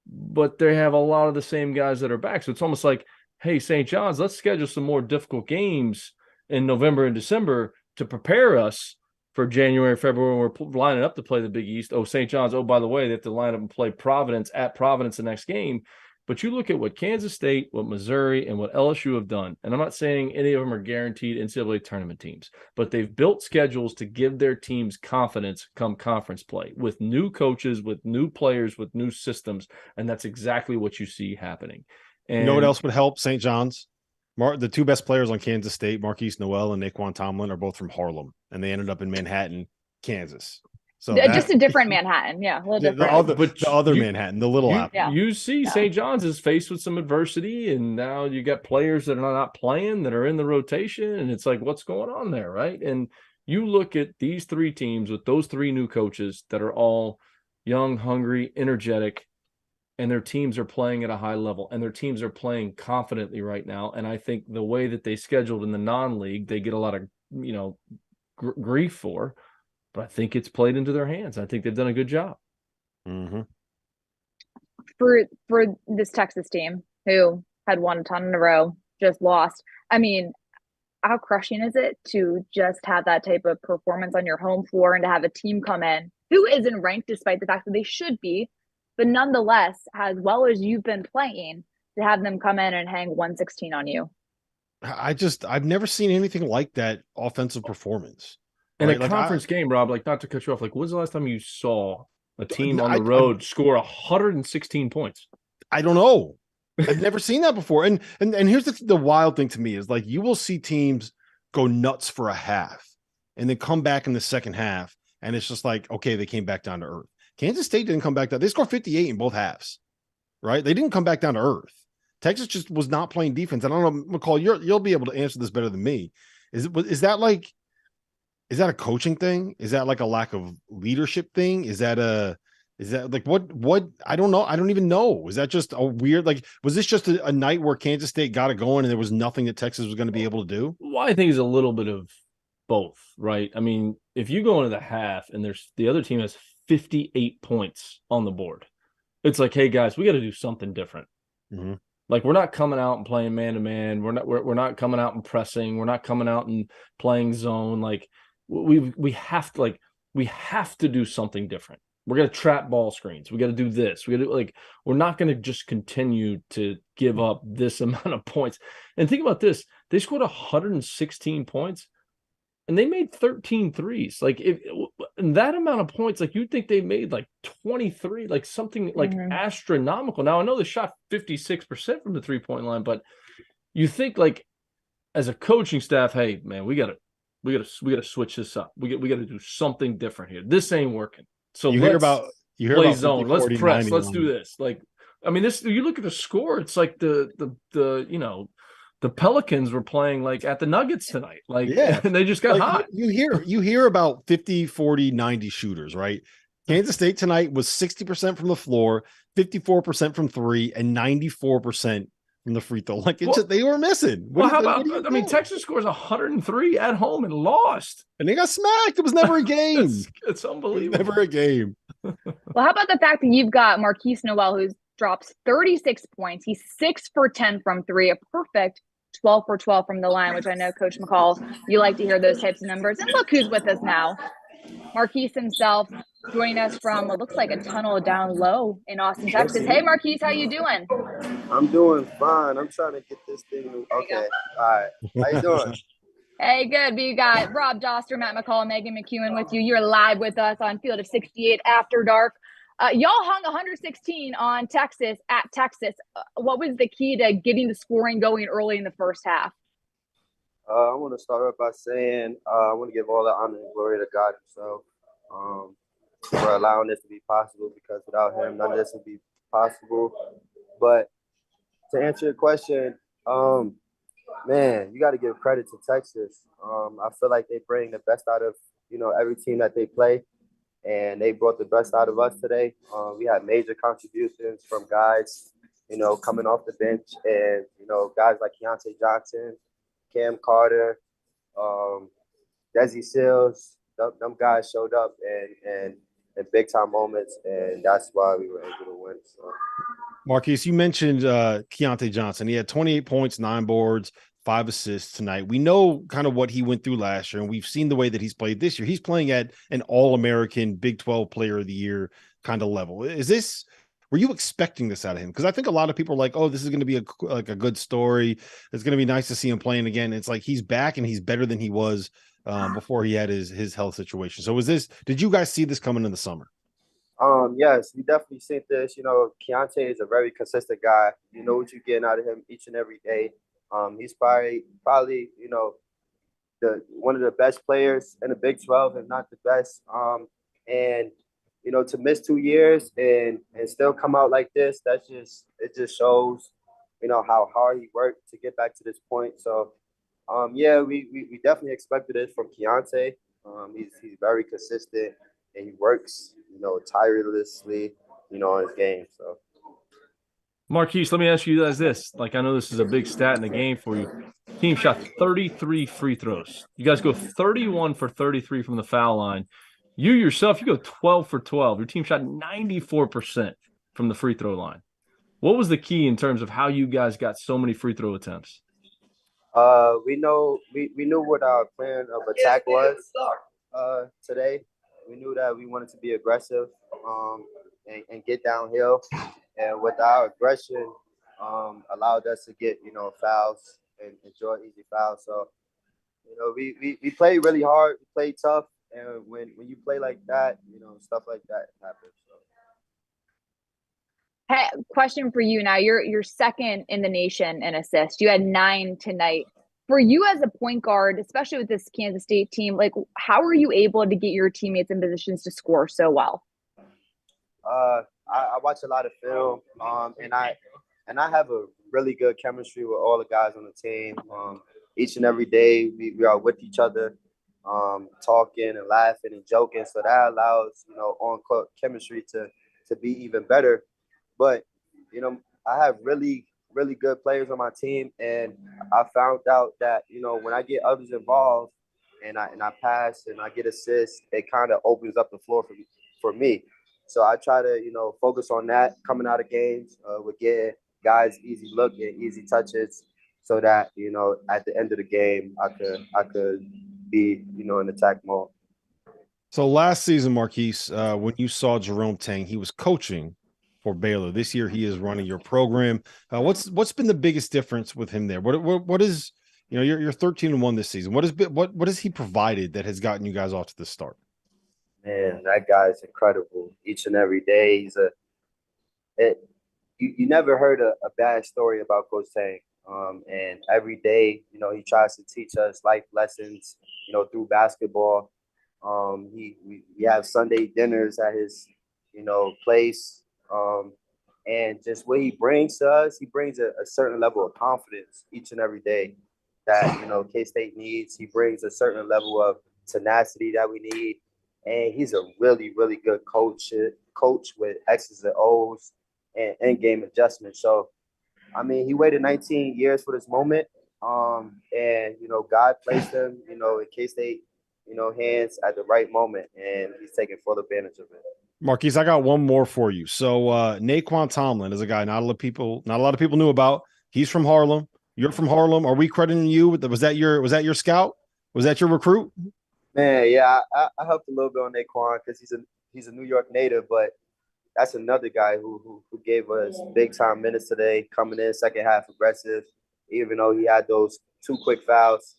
but they have a lot of the same guys that are back. So it's almost like, hey, St. John's, let's schedule some more difficult games in November and December to prepare us for January, February, when we're lining up to play the Big East. Oh, St. John's. Oh, by the way, they have to line up and play Providence at Providence the next game. But you look at what Kansas State, what Missouri, and what LSU have done, and I'm not saying any of them are guaranteed NCAA tournament teams, but they've built schedules to give their teams confidence come conference play with new coaches, with new players, with new systems, and that's exactly what you see happening. And you know what else would help St. John's? The two best players on Kansas State, Markquis Nowell and Naquan Tomlin, are both from Harlem, and they ended up in Manhattan, Kansas. So just a different Manhattan. Yeah, a little different. The other Manhattan, the little apple. Yeah. You see St. John's is faced with some adversity, and now you got players that are not playing, that are in the rotation, and it's like, what's going on there, right? And you look at these three teams with those three new coaches that are all young, hungry, energetic, and their teams are playing at a high level, and their teams are playing confidently right now. And I think the way that they scheduled in the non-league, they get a lot of, grief for, but I think it's played into their hands. I think they've done a good job. Mm-hmm. For this Texas team who had won a ton in a row, just lost. I mean, how crushing is it to just have that type of performance on your home floor and to have a team come in who isn't ranked despite the fact that they should be, but nonetheless, as well as you've been playing, to have them come in and hang 116 on you? I've never seen anything like that offensive performance. In a conference game, Rob, not to cut you off, when's the last time you saw a team on the road score 116 points? I don't know. I've never seen that before. And here's the wild thing to me is you will see teams go nuts for a half and then come back in the second half. And it's just okay, they came back down to earth. Kansas State didn't come back down. They scored 58 in both halves, right? They didn't come back down to earth. Texas just was not playing defense. I don't know, McCall, you'll be able to answer this better than me. Is that a coaching thing? Is that a lack of leadership thing? Is that what? I don't know. I don't even know. Is that just a weird, was this just a night where Kansas State got it going and there was nothing that Texas was going to be able to do? Well, I think it's a little bit of both, right? I mean, if you go into the half and the other team has 58 points on the board, it's hey guys, we got to do something different. Mm-hmm. We're not coming out and playing man to man. We're not coming out and pressing. We're not coming out and playing zone. We have to do something different. We're going to trap ball screens. We got to do this. We got to we're not going to just continue to give up this amount of points. And think about this. They scored 116 points and they made 13 threes. And that amount of points, you'd think they made 23, something astronomical. Now I know they shot 56% from the 3-point line, but you think as a coaching staff, hey man, we got to switch this up. We got to do something different here. This ain't working. So you hear about zone. 50, let's 40, press. 90, let's do this. This. You look at the score. It's the Pelicans were playing at the Nuggets tonight. And they just got hot. You hear about 50, 40, 90 shooters, right? Kansas State tonight was 60% from the floor, 54% from three, and 94% from the free throw. They were missing. How about Texas scores 103 at home and lost. And they got smacked. It was never a game. It's unbelievable. Never a game. Well, how about the fact that you've got Markquis Nowell, who drops 36 points. He's 6 for 10 from three, a perfect 12 for 12 from the line, which I know, Coach McCall, you like to hear those types of numbers. And look who's with us now. Markquis himself joining us from what looks like a tunnel down low in Austin, Texas. Hey, Markquis, how you doing? I'm doing fine. I'm trying to get this thing. Okay. All right. How you doing? Hey, good. We got Rob Dauster, Matt McCall, and Meghan McKeown with you. You're live with us on Field of 68 After Dark. Y'all hung 116 on Texas at Texas. What was the key to getting the scoring going early in the first half? I want to start off by saying I want to give all the honor and glory to God himself for allowing this to be possible, because without him, none of this would be possible. But to answer your question, man, you got to give credit to Texas. I feel like they bring the best out of, every team that they play, and they brought the best out of us today. We had major contributions from guys, coming off the bench, and, guys like Keontae Johnson, Cam Carter, Desi Seals. Them guys showed up and in big time moments, and that's why we were able to win. So, Markquis, you mentioned Keontae Johnson. He had 28 points, 9 boards, 5 assists tonight. We know kind of what he went through last year, and we've seen the way that he's played this year. He's playing at an All-American Big 12 Player of the Year kind of level. Were you expecting this out of him? Because I think a lot of people are like, oh, this is going to be a good story. It's going to be nice to see him playing again. It's like he's back and he's better than he was before he had his health situation. So did you guys see this coming in the summer? Yes, we definitely seen this. Keontae is a very consistent guy. You know what you're getting out of him each and every day. He's probably the one of the best players in the Big 12, if not the best. And to miss 2 years and still come out like this, it just shows how hard he worked to get back to this point. So we definitely expected it from Keontae. He's very consistent and he works tirelessly on his game. So Markquis, let me ask you guys this. Like, I know this is a big stat in the game for you. Team shot 33 free throws. You guys go 31 for 33 from the foul line. You yourself, you go 12 for 12. Your team shot 94% from the free throw line. What was the key in terms of how you guys got so many free throw attempts? We knew what our plan of attack was today. We knew that we wanted to be aggressive and get downhill. And with our aggression, allowed us to get, fouls and enjoy easy fouls. So, we played really hard. We played tough. And when you play like that, stuff like that happens. So. Hey, question for you now. You're second in the nation in assists. You had 9 tonight. For you as a point guard, especially with this Kansas State team, like how are you able to get your teammates in positions to score so well? I watch a lot of film, and I have a really good chemistry with all the guys on the team. Each and every day we are with each other, talking and laughing and joking. So that allows on-court chemistry to be even better. But I have really good players on my team, and I found out that when I get others involved and I pass and I get assists, it kind of opens up the floor for me. So I try to focus on that coming out of games with getting guys easy look and easy touches, so that at the end of the game I could be in attack mode. So last season, Markquis, when you saw Jerome Tang, he was coaching for Baylor. This year, he is running your program. What's been the biggest difference with him there? What is you're 13-1 this season. What has he provided that has gotten you guys off to the start? Man, that guy is incredible. Each and every day, you never heard a bad story about Coach Tang. And every day, he tries to teach us life lessons, through basketball. We have Sunday dinners at his, place. And just what he brings to us, he brings a certain level of confidence each and every day that, K-State needs. He brings a certain level of tenacity that we need. And he's a really, really good coach with X's and O's and end game adjustments. So, I mean, he waited 19 years for this moment. And, God placed him, in K-State, hands at the right moment, and he's taking full advantage of it. Markquis, I got one more for you. So Naquan Tomlin is a guy not a lot of people knew about. He's from Harlem. You're from Harlem. Are we crediting you? Was that your scout? Was that your recruit? Man, yeah, I helped a little bit on Naquan because he's a New York native, but that's another guy who gave us big time minutes today, coming in second half aggressive, even though he had those 2 quick fouls.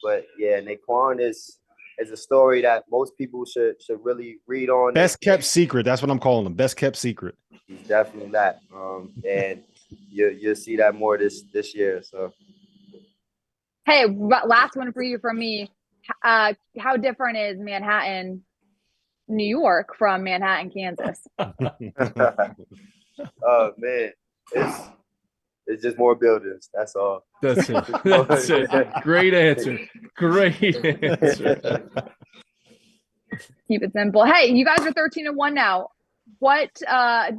But yeah, Naquan is a story that most people should really read on. Best kept secret. That's what I'm calling him. Best kept secret. He's definitely that. And you'll see that more this year. So, hey, last one for you from me. How different is Manhattan, New York from Manhattan, Kansas? Oh man, it's just more buildings. That's all. That's it. That's it. Great answer. Great answer. Keep it simple. Hey, you guys are 13-1 now. What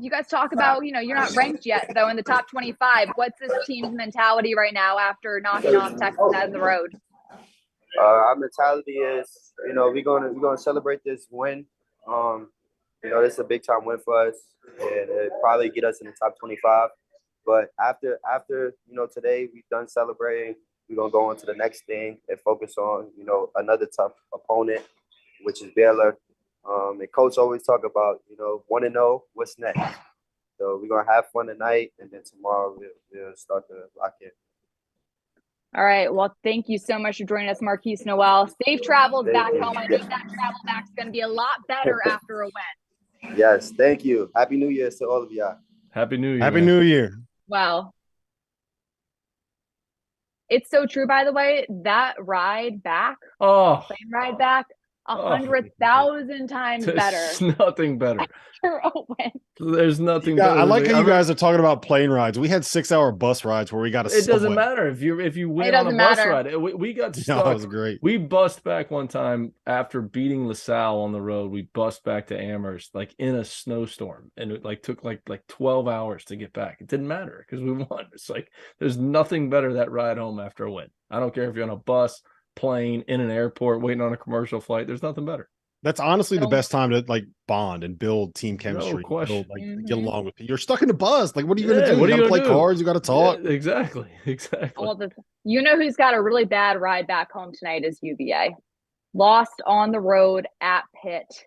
you guys talk about? You're not ranked yet though in the top 25. What's this team's mentality right now after knocking off Texas on the road? Our mentality is, we're gonna celebrate this win. This is a big time win for us, and it probably get us in the top 25. But after today, we've done celebrating. we're going to go on to the next thing and focus on, another tough opponent, which is Baylor. And Coach always talk about, 1-0, what's next? So we're going to have fun tonight, and then tomorrow we'll start to lock in. All right. Well, thank you so much for joining us, Markquis Nowell. Safe travels back home. I know that travel back is going to be a lot better after a win. Yes, thank you. Happy New Year to all of y'all. Happy New Year. Happy New Year. Well, it's so true, by the way, that ride back, plane ride back, 100,000 times better. There's nothing better. After a win. There's nothing better. I like how you guys are talking about plane rides. We had 6-hour bus rides where we got a It doesn't matter if you win on a bus ride. We got to that was great. We bussed back one time after beating LaSalle on the road. We bussed back to Amherst like in a snowstorm, and it took like 12 hours to get back. It didn't matter because we won. It's like there's nothing better that ride home after a win. I don't care if you're on a bus, plane, in an airport, waiting on a commercial flight. There's nothing better. That's honestly the best time to like bond and build team chemistry. No Get along with people. You're stuck in the bus. Like, what are you going to do? What you got to play do? cards. You got to talk. Yeah, exactly. You know who's got a really bad ride back home tonight is UVA. Lost on the road at Pitt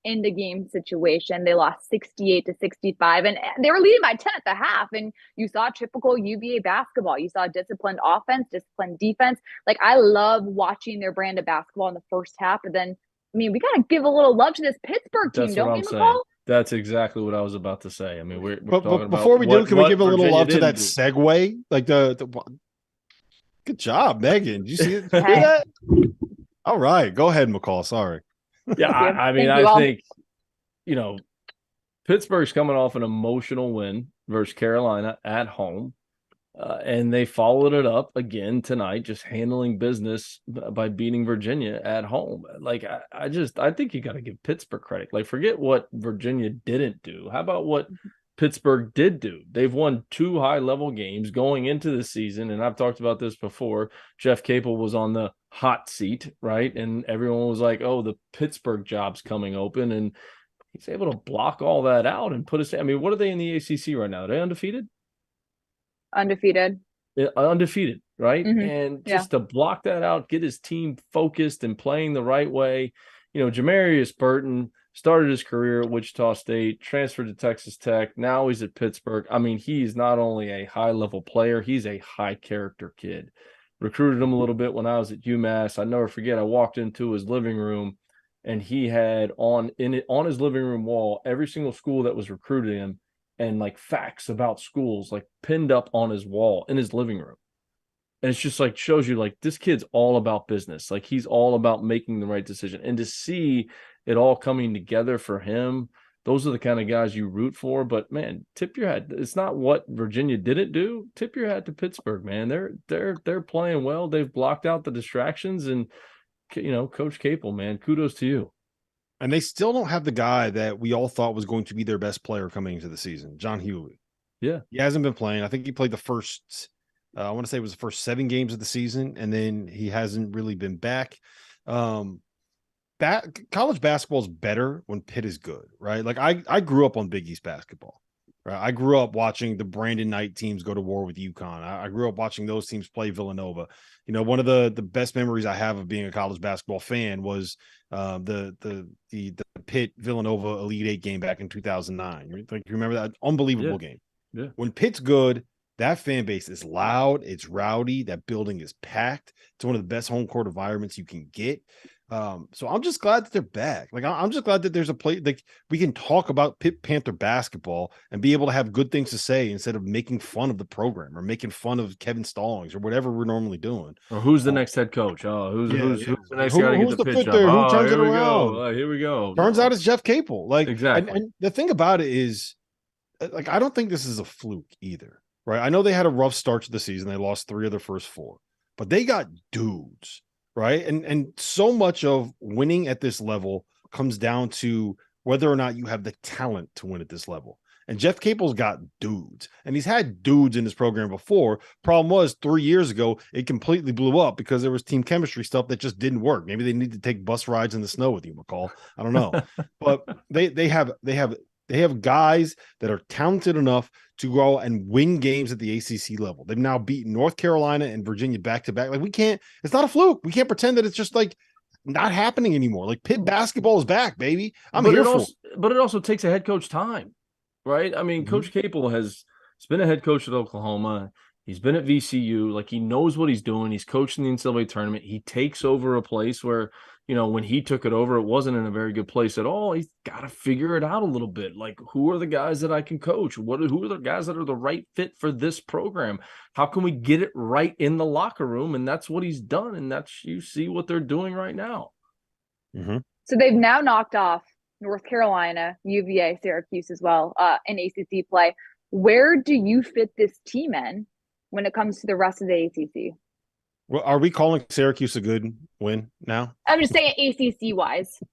in the game situation. They lost 68-65, and they were leading by 10 at the half. And you saw typical UVA basketball. You saw disciplined offense, disciplined defense. Like, I love watching their brand of basketball in the first half, but then we got to give a little love to this Pittsburgh team, don't we, McCall? That's exactly what I was about to say. I mean, we're but talking before we do, can we give a little love to that do. segue? Like the good job, Megan. Did you see it? Hear that? All right, go ahead, McCall. Sorry. Yeah, I think Pittsburgh's coming off an emotional win versus Carolina at home. And they followed it up again tonight, just handling business by beating Virginia at home. Like, I think you got to give Pittsburgh credit. Like, forget what Virginia didn't do. How about what Pittsburgh did do? They've won 2 high-level games going into the season, and I've talked about this before. Jeff Capel was on the hot seat, right? And everyone was like, oh, the Pittsburgh job's coming open, and he's able to block all that out and put us – I mean, what are they in the ACC right now? Are they undefeated? Undefeated, right? Mm-hmm. And just to block that out, get his team focused and playing the right way. Jamarius Burton started his career at Wichita State, transferred to Texas Tech. Now he's at Pittsburgh. I mean, he's not only a high-level player, he's a high-character kid. Recruited him a little bit when I was at UMass. I never forget, I walked into his living room, and he had on his living room wall every single school that was recruiting him, and like facts about schools like pinned up on his wall in his living room. And it's just like shows you like this kid's all about business. Like he's all about making the right decision. And to see it all coming together for him, those are the kind of guys you root for. But man, tip your hat. It's not what Virginia didn't do. Tip your hat to Pittsburgh, man. They're playing well. They've blocked out the distractions, and Coach Capel, man, kudos to you. And they still don't have the guy that we all thought was going to be their best player coming into the season, John Hewley. Yeah. He hasn't been playing. I think he played the first, I want to say it was the first 7 games of the season, and then he hasn't really been back. College basketball is better when Pitt is good, right? Like I grew up on Big East basketball, right? I grew up watching the Brandon Knight teams go to war with UConn. I grew up watching those teams play Villanova. One of the best memories I have of being a college basketball fan was the Pitt Villanova Elite 8 game back in 2009. Like, you remember that unbelievable game? Yeah. When Pitt's good, that fan base is loud, it's rowdy, that building is packed. It's one of the best home court environments you can get. So I'm just glad that they're back. Like, I'm just glad that there's a place like we can talk about Pitt Panther basketball and be able to have good things to say instead of making fun of the program or making fun of Kevin Stallings or whatever we're normally doing. Or who's the next head coach? Oh, who's the next guy to get the pitch up? Who turns it around? Here we go. Turns out it's Jeff Capel. Like, exactly. And the thing about it is, like, I don't think this is a fluke either, right? I know they had a rough start to the season. They lost 3 of their first 4, but they got dudes. Right. And so much of winning at this level comes down to whether or not you have the talent to win at this level. And Jeff Capel's got dudes, and he's had dudes in his program before. Problem was 3 years ago, it completely blew up because there was team chemistry stuff that just didn't work. Maybe they need to take bus rides in the snow with you, McCall. I don't know. But they have They have guys that are talented enough to go and win games at the ACC level. They've now beaten North Carolina and Virginia back to back. Like, it's not a fluke. We can't pretend that it's just like not happening anymore. Like, Pitt basketball is back, baby. I'm here for it. But it also takes a head coach time, right? I mean, Coach Capel has been a head coach at Oklahoma. He's been at VCU. Like, he knows what he's doing. He's coaching the NCAA tournament. He takes over a place where, when he took it over, it wasn't in a very good place at all. He's got to figure it out a little bit. Like, who are the guys that I can coach? Who are the guys that are the right fit for this program? How can we get it right in the locker room? And that's what he's done. And you see what they're doing right now. Mm-hmm. So they've now knocked off North Carolina, UVA, Syracuse as well in ACC play. Where do you fit this team in when it comes to the rest of the ACC? Well, are we calling Syracuse a good win now? I'm just saying ACC wise.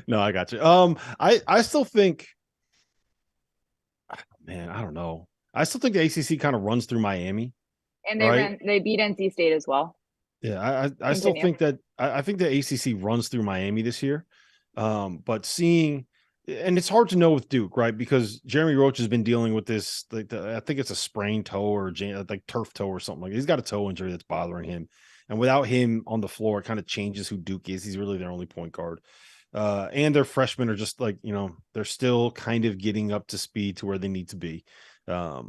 No, I got you. I still think, man, I don't know. I still think the ACC kind of runs through Miami, and they beat NC State as well. Yeah, I still think that I think the ACC runs through Miami this year. But seeing, and it's hard to know with Duke, right? Because Jeremy Roach has been dealing with this, I think it's a sprained toe or like turf toe or something like that. He's got a toe injury that's bothering him. And without him on the floor, it kind of changes who Duke is. He's really their only point guard. And their freshmen are just like, they're still kind of getting up to speed to where they need to be. But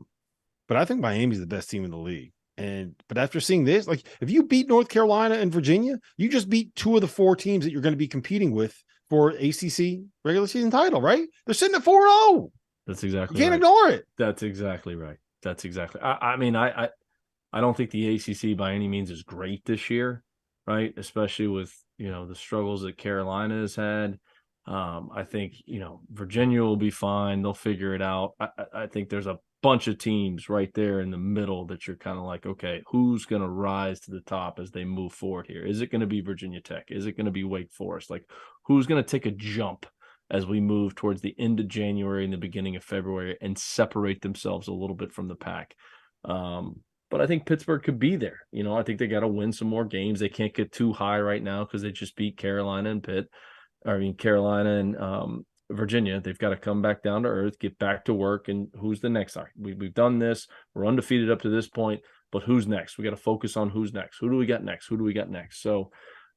I think Miami's the best team in the league. But after seeing this, like, if you beat North Carolina and Virginia, you just beat 2 of the 4 teams that you're going to be competing with for ACC regular season title, right? They're sitting at 4-0. That's exactly You can't right. ignore it. That's exactly right. I mean, I don't think the ACC by any means is great this year, right? Especially with, the struggles that Carolina has had. I think, Virginia will be fine. They'll figure it out. I think there's a bunch of teams right there in the middle that you're kind of like, okay, who's going to rise to the top as they move forward here? Is it going to be Virginia Tech? Is it going to be Wake Forest? Like, who's going to take a jump as we move towards the end of January and the beginning of February and separate themselves a little bit from the pack? But I think Pittsburgh could be there. I think they got to win some more games. They can't get too high right now because they just beat Carolina and Virginia. They've got to come back down to earth, get back to work, and who's the next? All right, we've done this. We're undefeated up to this point, but who's next? We got to focus on who's next. Who do we got next? So,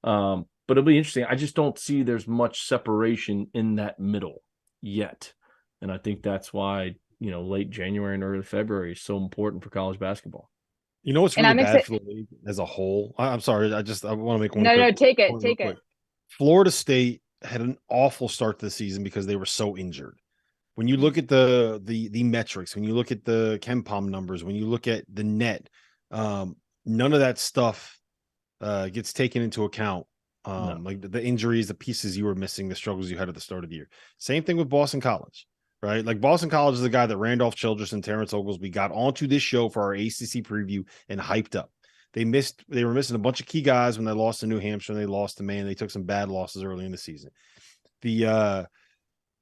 but it'll be interesting. I just don't see there's much separation in that middle yet, and I think that's why late January and early February is so important for college basketball. What's really bad for the league as a whole? I'm sorry. I want to make one. No, take it. Florida State had an awful start to the season because they were so injured. When you look at the metrics, when you look at the KenPom numbers, when you look at the net, none of that stuff gets taken into account. No. Like the injuries, the pieces you were missing, the struggles you had at the start of the year. Same thing with Boston College, right? Like, Boston College is the guy that Randolph Childress and Terrence Oglesby got onto this show for our ACC preview and hyped up. They were missing a bunch of key guys when they lost to New Hampshire and they lost to Maine. They took some bad losses early in the season. The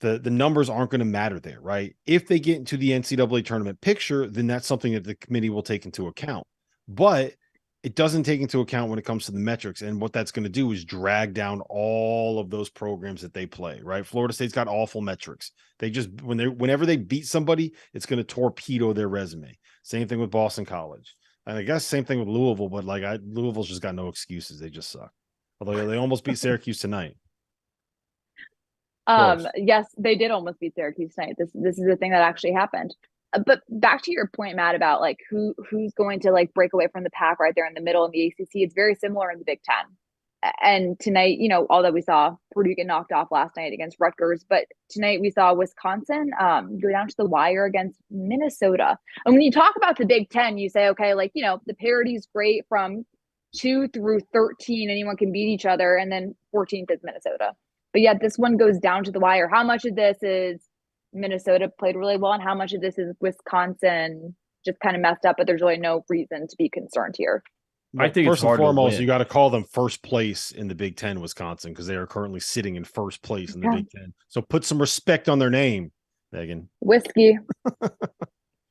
numbers aren't going to matter there, right? If they get into the NCAA tournament picture, then that's something that the committee will take into account. But it doesn't take into account when it comes to the metrics. And what that's going to do is drag down all of those programs that they play, right? Florida State's got awful metrics. They just, whenever they beat somebody, it's going to torpedo their resume. Same thing with Boston College. And I guess same thing with Louisville, but Louisville's just got no excuses. They just suck. Although they almost beat Syracuse tonight. Yes, they did almost beat Syracuse tonight. This is the thing that actually happened. But back to your point, Matt, about like who's going to like break away from the pack right there in the middle in the ACC. It's very similar in the Big Ten. And tonight, although we saw Purdue get knocked off last night against Rutgers, but tonight we saw Wisconsin go down to the wire against Minnesota. And when you talk about the Big Ten, you say, okay, like, the parity is great from 2 through 13. Anyone can beat each other. And then 14th is Minnesota. But yet this one goes down to the wire. How much of this is Minnesota played really well and how much of this is Wisconsin just kind of messed up, but there's really no reason to be concerned here? I think first and foremost, you got to call them first place in the Big Ten, Wisconsin, because they are currently sitting in first place in the Big Ten. So put some respect on their name, Megan. Whiskey.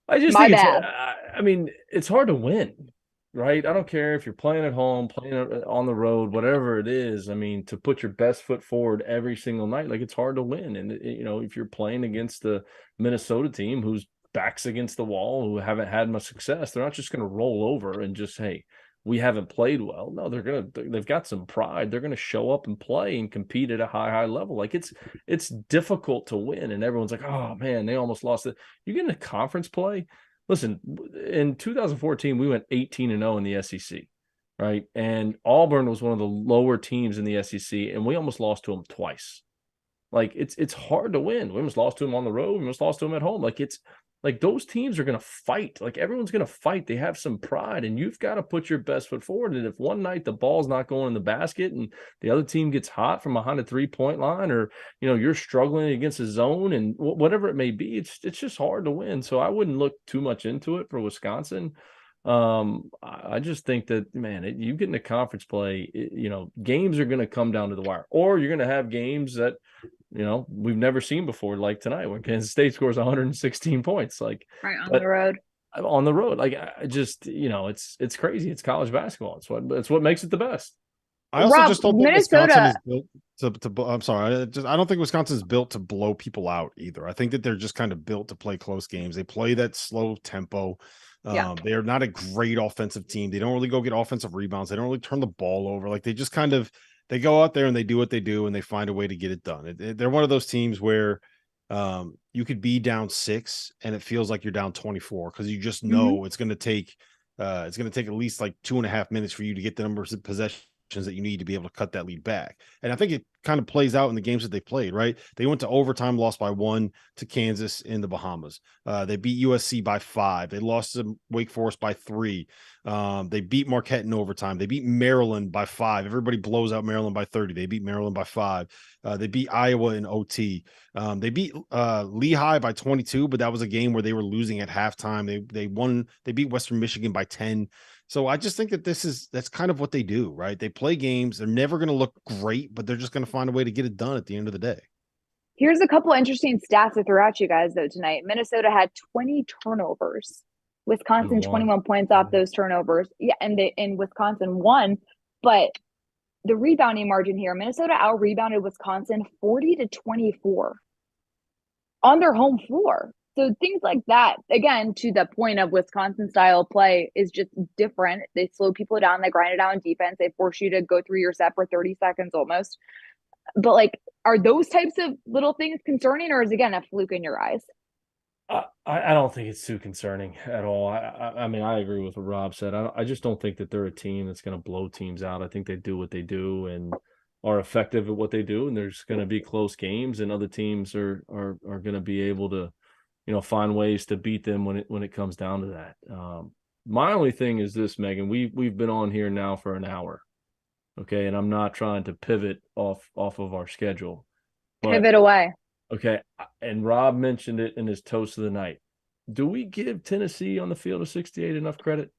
I just think I mean, it's hard to win. right? I don't care if you're playing at home, playing on the road, whatever it is. I mean, to put your best foot forward every single night, like it's hard to win. And, if you're playing against the Minnesota team whose backs against the wall, who haven't had much success, they're not just going to roll over and just, hey, we haven't played well. No, they've got some pride. They're going to show up and play and compete at a high level. Like it's difficult to win. And everyone's like, oh man, they almost lost it. You get into conference play. Listen, in 2014, we went 18-0 in the SEC, right? And Auburn was one of the lower teams in the SEC, and we almost lost to them twice. Like it's hard to win. We almost lost to them on the road. We almost lost to them at home. Like it's like those teams are going to fight. Like everyone's going to fight. They have some pride, and you've got to put your best foot forward. And if one night the ball's not going in the basket and the other team gets hot from behind a 3-point line, or you're struggling against a zone and whatever it may be, it's just hard to win. So I wouldn't look too much into it for Wisconsin. I just think that, man, you get into conference play, games are going to come down to the wire, or you're going to have games that we've never seen before, like tonight when Kansas State scores 116 points, like right on the road. On the road, like I just, it's crazy. It's college basketball. It's what makes it the best. I also just don't think Minnesota Wisconsin is built to. I'm sorry, I don't think Wisconsin is built to blow people out either. I think that they're just kind of built to play close games. They play that slow tempo. They are not a great offensive team. They don't really go get offensive rebounds. They don't really turn the ball over. Like they just kind of. They go out there and they do what they do, and they find a way to get it done. They're one of those teams where you could be down 6 and it feels like you're down 24 because you just know it's going to take at least like 2.5 minutes for you to get the numbers of possessions that you need to be able to cut that lead back. And I think it kind of plays out in the games that they played, right? They went to overtime, lost by 1 to Kansas in the Bahamas. They beat USC by 5. They lost to Wake Forest by 3. They beat Marquette in overtime. They beat Maryland by 5. Everybody blows out Maryland by 30. They beat Maryland by 5. They beat Iowa in OT. They beat Lehigh by 22, but that was a game where they were losing at halftime. They beat Western Michigan by 10. So I just think that that's kind of what they do, right? They play games. They're never going to look great, but they're just going to find a way to get it done at the end of the day. Here's a couple interesting stats to throw at you guys, though, tonight. Minnesota had 20 turnovers. Wisconsin, 21 points off those turnovers. Yeah, and Wisconsin won. But the rebounding margin here, Minnesota out-rebounded Wisconsin 40-24 on their home floor. So things like that, again, to the point of Wisconsin style play, is just different. They slow people down. They grind it out in defense. They force you to go through your set for 30 seconds almost. But like, are those types of little things concerning, or is it, again, a fluke in your eyes? I don't think it's too concerning at all. I mean, I agree with what Rob said. I just don't think that they're a team that's going to blow teams out. I think they do what they do and are effective at what they do. And there's going to be close games, and other teams are going to be able to, find ways to beat them when it comes down to that. My only thing is this, Megan. We've been on here now for an hour, okay, and I'm not trying to pivot off of our schedule. Pivot away. Okay, and Rob mentioned it in his toast of the night. Do we give Tennessee on the field of 68 enough credit?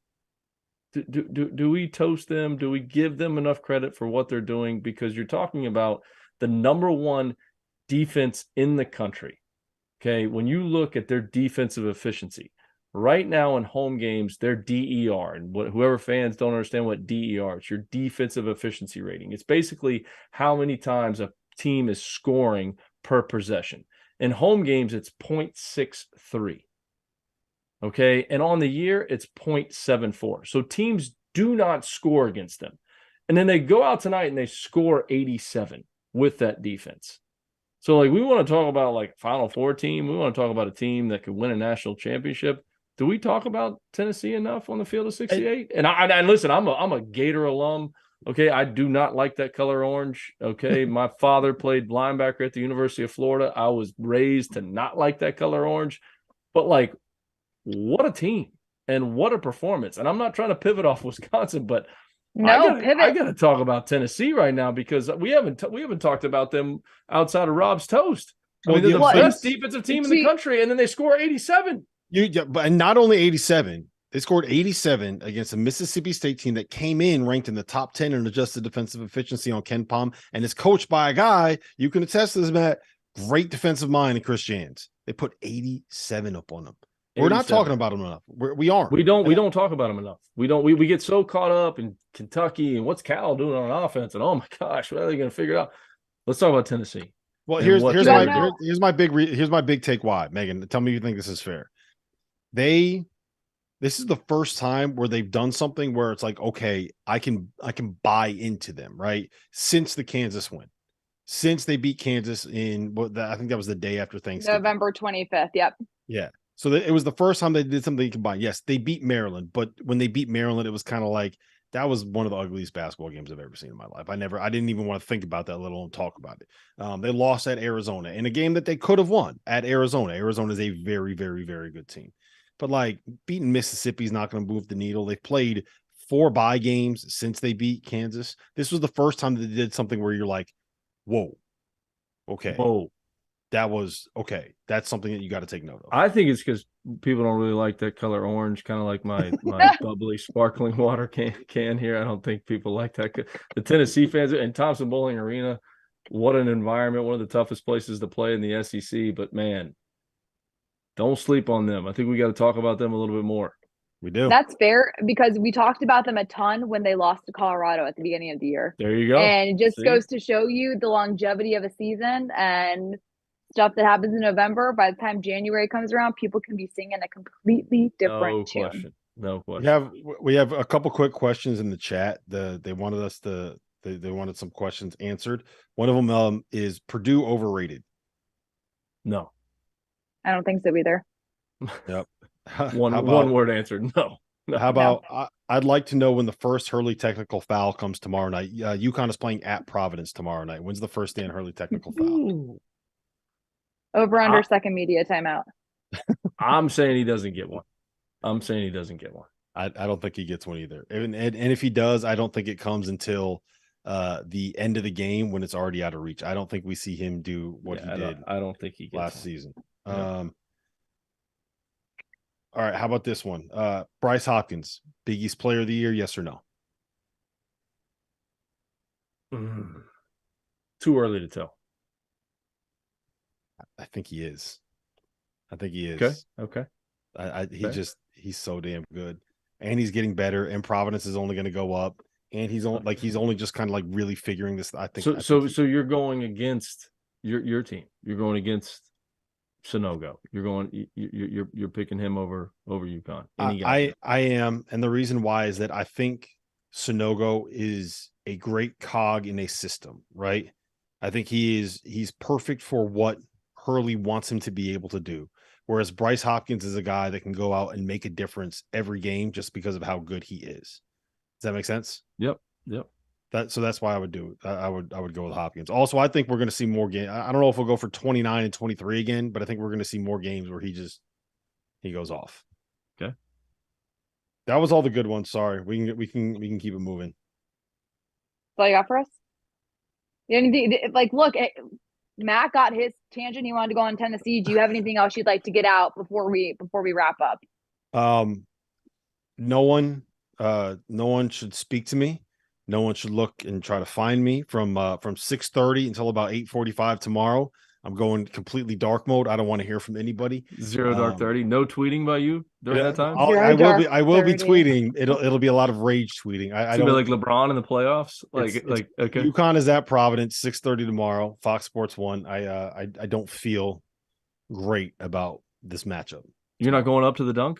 Do we toast them? Do we give them enough credit for what they're doing? Because you're talking about the number one defense in the country. Okay, when you look at their defensive efficiency, right now in home games, their DER, and whoever fans don't understand what DER, it's your defensive efficiency rating. It's basically how many times a team is scoring per possession. In home games, it's 0.63. Okay, and on the year, it's 0.74. So teams do not score against them. And then they go out tonight and they score 87 with that defense. So, like, we want to talk about, like, Final Four team. We want to talk about a team that could win a national championship. Do we talk about Tennessee enough on the field of 68? And listen, I'm a Gator alum. Okay, I do not like that color orange. Okay, my father played linebacker at the University of Florida. I was raised to not like that color orange. But, like, what a team and what a performance. And I'm not trying to pivot off Wisconsin, but I got to talk about Tennessee right now, because we haven't talked about them outside of Rob's toast. I mean, they're the best defensive team in the country, and then they score 87. But not only 87, they scored 87 against a Mississippi State team that came in ranked in the top 10 in adjusted defensive efficiency on Ken Palm, and is coached by a guy, you can attest to this, Matt, great defensive mind in Chris Jans. They put 87 up on them. We're not 87. talking about them enough. We aren't. We don't talk about them enough. We get so caught up in Kentucky and what's Cal doing on offense, and oh my gosh, what are they going to figure it out? Let's talk about Tennessee. Well, And here's what here's they- my here's my big take. Why, Megan? Tell me if you think this is fair. This is the first time where they've done something where it's like, okay, I can buy into them, right? Since the Kansas win, since they beat Kansas I think that was the day after Thanksgiving, November 25th. Yep. Yeah. So it was the first time they did something combined. Yes, they beat Maryland, but when they beat Maryland, it was kind of like that was one of the ugliest basketball games I've ever seen in my life. I didn't even want to think about that, let alone talk about it. They lost at Arizona in a game that they could have won at Arizona. Arizona is a very, very, very good team. But like beating Mississippi is not going to move the needle. They've played 4 bye games since they beat Kansas. This was the first time that they did something where you're like, whoa, okay. Whoa. That was okay. That's something that you got to take note of. I think it's because people don't really like that color orange, kind of like my bubbly sparkling water can here. I don't think people like that. The Tennessee fans in Thompson Bowling Arena, what an environment, one of the toughest places to play in the SEC. But man, don't sleep on them. I think we got to talk about them a little bit more. We do. That's fair because we talked about them a ton when they lost to Colorado at the beginning of the year. There you go. And it just See? goes to show you the longevity of a season and stuff that happens in November. By the time January comes around, people can be singing a completely different tune. No question. We have a couple quick questions in the chat. They wanted they wanted some questions answered. One of them is Purdue overrated. No. I don't think so either. Yep. One word answer. No. How about I'd like to know when the first Hurley technical foul comes tomorrow night. UConn is playing at Providence tomorrow night. When's the first Dan Hurley technical foul? Over under second media timeout. I'm saying he doesn't get one. I don't think he gets one either. And if he does, I don't think it comes until the end of the game when it's already out of reach. I don't think we see him do what he did. I don't think he gets last one. season. No. All right, how about this one? Bryce Hopkins, Big East Player of the Year, yes or no? Too early to tell. I think he is. Okay. He's so damn good, and he's getting better. And Providence is only going to go up, and he's only just kind of like really figuring this. I think so. You're going against your team. You're going against Sonogo. You're picking him over UConn. I am, and the reason why is that I think Sonogo is a great cog in a system, right? I think he's perfect for what Hurley wants him to be able to do. Whereas Bryce Hopkins is a guy that can go out and make a difference every game just because of how good he is. Does that make sense? Yep. That's why I would do it. I would go with Hopkins. Also, I think we're going to see more games. I don't know if we'll go for 29 and 23 again, but I think we're going to see more games where he goes off. Okay. That was all the good ones. Sorry. We can keep it moving. That's all you got for us? Look, Matt got his tangent. He wanted to go on Tennessee. Do you have anything else you'd like to get out before we wrap up? No one should speak to me. No one should look and try to find me from 6:30 until about 8:45 tomorrow. I'm going completely dark mode. I don't want to hear from anybody. Zero dark 30. No tweeting by you during that time. I will be tweeting. It'll be a lot of rage tweeting. I don't like LeBron in the playoffs. Okay. UConn is at Providence 6:30 tomorrow. Fox Sports 1. I don't feel great about this matchup. You're not going up to the dunk?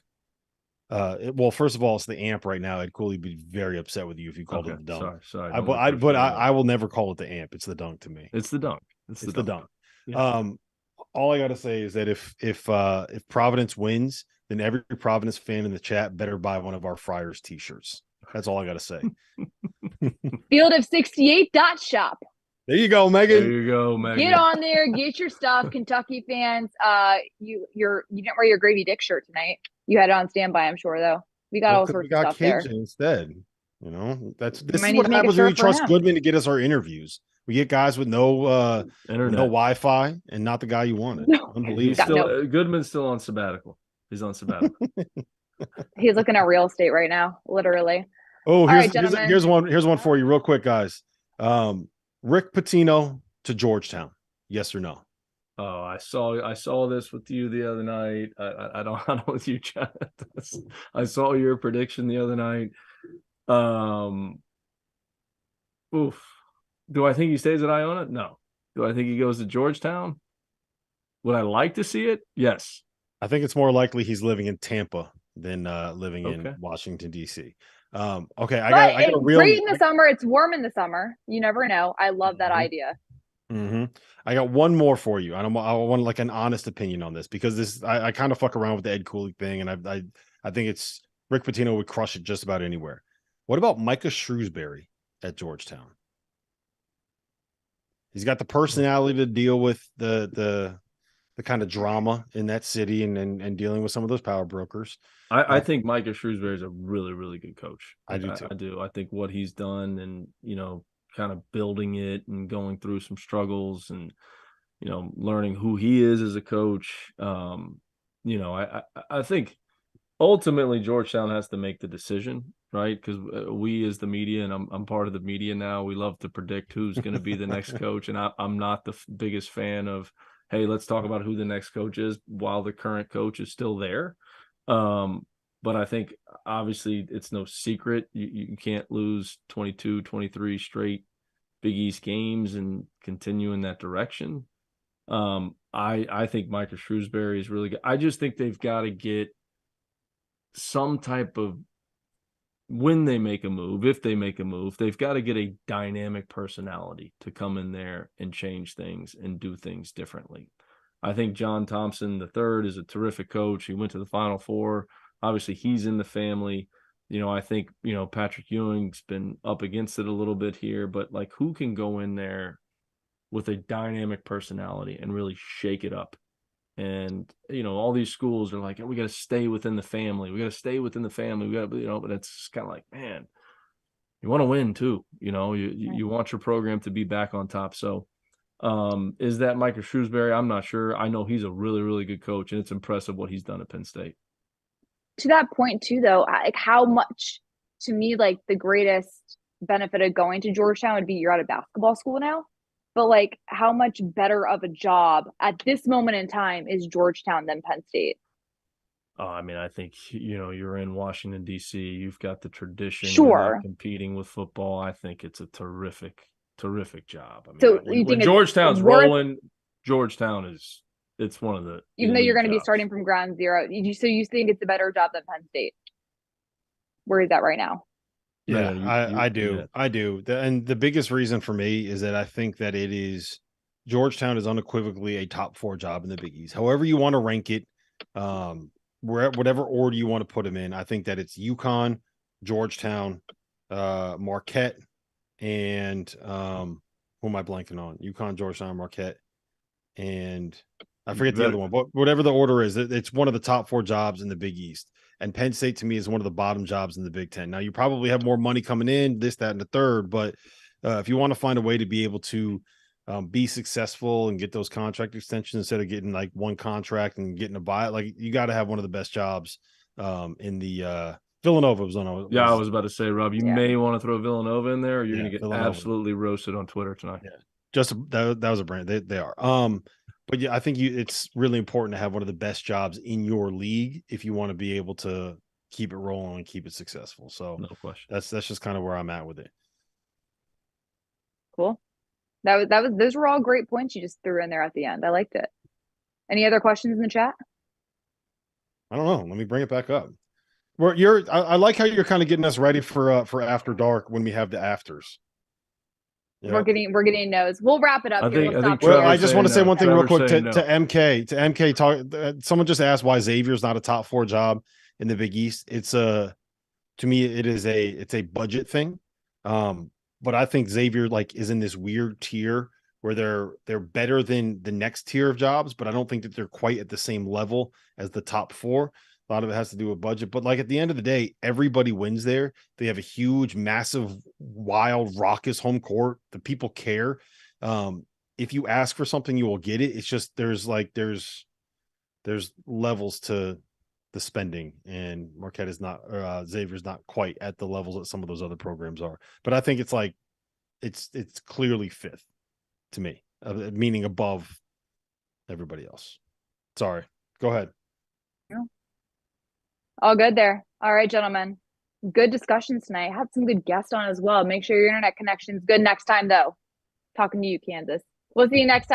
Well, first of all, it's the amp right now. I'd coolly be very upset with you if you called it the dunk. Sorry. I will never call it the amp. It's the dunk to me. It's the dunk. It's the dunk. Yeah. All I gotta say is that if Providence wins, then every Providence fan in the chat better buy one of our Friars t-shirts. That's all I gotta say. Field of 68.shop. There you go, Megan. Get on there, get your stuff. Kentucky fans, you didn't wear your Gravy Dick shirt tonight. You had it on standby, I'm sure, though. We got all sorts of stuff there. Instead, this is what happens when we trust Goodman to get us our interviews. We get guys with no Wi-Fi and not the guy you wanted. No. Unbelievable. Goodman's still on sabbatical. He's on sabbatical. He's looking at real estate right now, literally. Oh, here's one for you real quick, guys. Rick Pitino to Georgetown. Yes or no? Oh, I saw this with you the other night. I don't know with you, Chad. I saw your prediction the other night. Oof. Do I think he stays at Iona? No. Do I think he goes to Georgetown? Would I like to see it? Yes. I think it's more likely he's living in Tampa than living Okay. in Washington, D.C. Okay, I But got a it's real great in the summer. It's warm in the summer. You never know. I love that idea. I got one more for you. I want like an honest opinion on this because this I kind of fuck around with the Ed Cooley thing, and I think it's Rick Pitino would crush it just about anywhere. What about Micah Shrewsbury at Georgetown? He's got the personality to deal with the kind of drama in that city and dealing with some of those power brokers. I think Micah Shrewsbury is a really, really good coach. I do too. I do. I think what he's done and, kind of building it and going through some struggles and, learning who he is as a coach. I think ultimately Georgetown has to make the decision, right? Because we as the media, and I'm part of the media now, we love to predict who's going to be the next coach. And I'm not the biggest fan of, hey, let's talk about who the next coach is while the current coach is still there. But I think obviously it's no secret. You can't lose 22, 23 straight Big East games and continue in that direction. I think Micah Shrewsbury is really good. I just think they've got to get some type of, when they make a move, if they make a move, they've got to get a dynamic personality to come in there and change things and do things differently. I think John Thompson III is a terrific coach. He went to the Final Four. Obviously, he's in the family. I think, Patrick Ewing's been up against it a little bit here, but like who can go in there with a dynamic personality and really shake it up? And, all these schools are like, we got to stay within the family. We got to stay within the family. We got to, but it's kind of like, man, you want to win too. You want your program to be back on top. So is that Micah Shrewsbury? I'm not sure. I know he's a really, really good coach, and it's impressive what he's done at Penn State. To that point too, though, like how much, to me, like the greatest benefit of going to Georgetown would be you're at a basketball school now. But like how much better of a job at this moment in time is Georgetown than Penn State? I think, you're in Washington, D.C. You've got the tradition. Sure. Competing with football. I think it's a terrific job. So when Georgetown's rolling, Georgetown it's one of the, even though you're going to be starting from ground zero. So you think it's a better job than Penn State? Where is that right now? Yeah, I do. Yeah. I do. And the biggest reason for me is that I think that Georgetown is unequivocally a top 4 job in the Big East. However you want to rank it, whatever order you want to put them in, I think that it's UConn, Georgetown, Marquette, and who am I blanking on? UConn, Georgetown, Marquette, and I forget the other one. But whatever the order is, it's one of the top 4 jobs in the Big East. And Penn State, to me, is one of the bottom jobs in the Big Ten. Now, you probably have more money coming in, this, that, and the third. But if you want to find a way to be able to be successful and get those contract extensions instead of getting like one contract and getting a buy, like you got to have one of the best jobs in the Villanova was on. Yeah, I was about to say, Rob, you may want to throw Villanova in there, or you're going to get Villanova. Absolutely roasted on Twitter tonight. Yeah, just that was a brand. They are. But yeah, I think it's really important to have one of the best jobs in your league if you want to be able to keep it rolling and keep it successful. So no question. That's just kind of where I'm at with it. Cool. Those were all great points you just threw in there at the end. I liked it. Any other questions in the chat? I don't know. Let me bring it back up. I like how you're kind of getting us ready for after dark when we have the afters. Yep. We're getting no's. We'll wrap it up. I just want to say one thing real quick to MK. Someone just asked why Xavier's not a top 4 job in the Big East. To me, it's a budget thing. But I think Xavier is in this weird tier where they're better than the next tier of jobs, but I don't think that they're quite at the same level as the top 4. A lot of it has to do with budget, but at the end of the day, everybody wins there. They have a huge, massive, wild, raucous home court. The people care. If you ask for something, you will get it. It's just there's levels to the spending, and Marquette is not, Xavier's not quite at the levels that some of those other programs are. But I think it's clearly 5th to me, meaning above everybody else. Sorry. Go ahead. All good there. All right, gentlemen. Good discussions tonight. Had some good guests on as well. Make sure your internet connection's good next time, though. Talking to you, Kansas. We'll see you next time.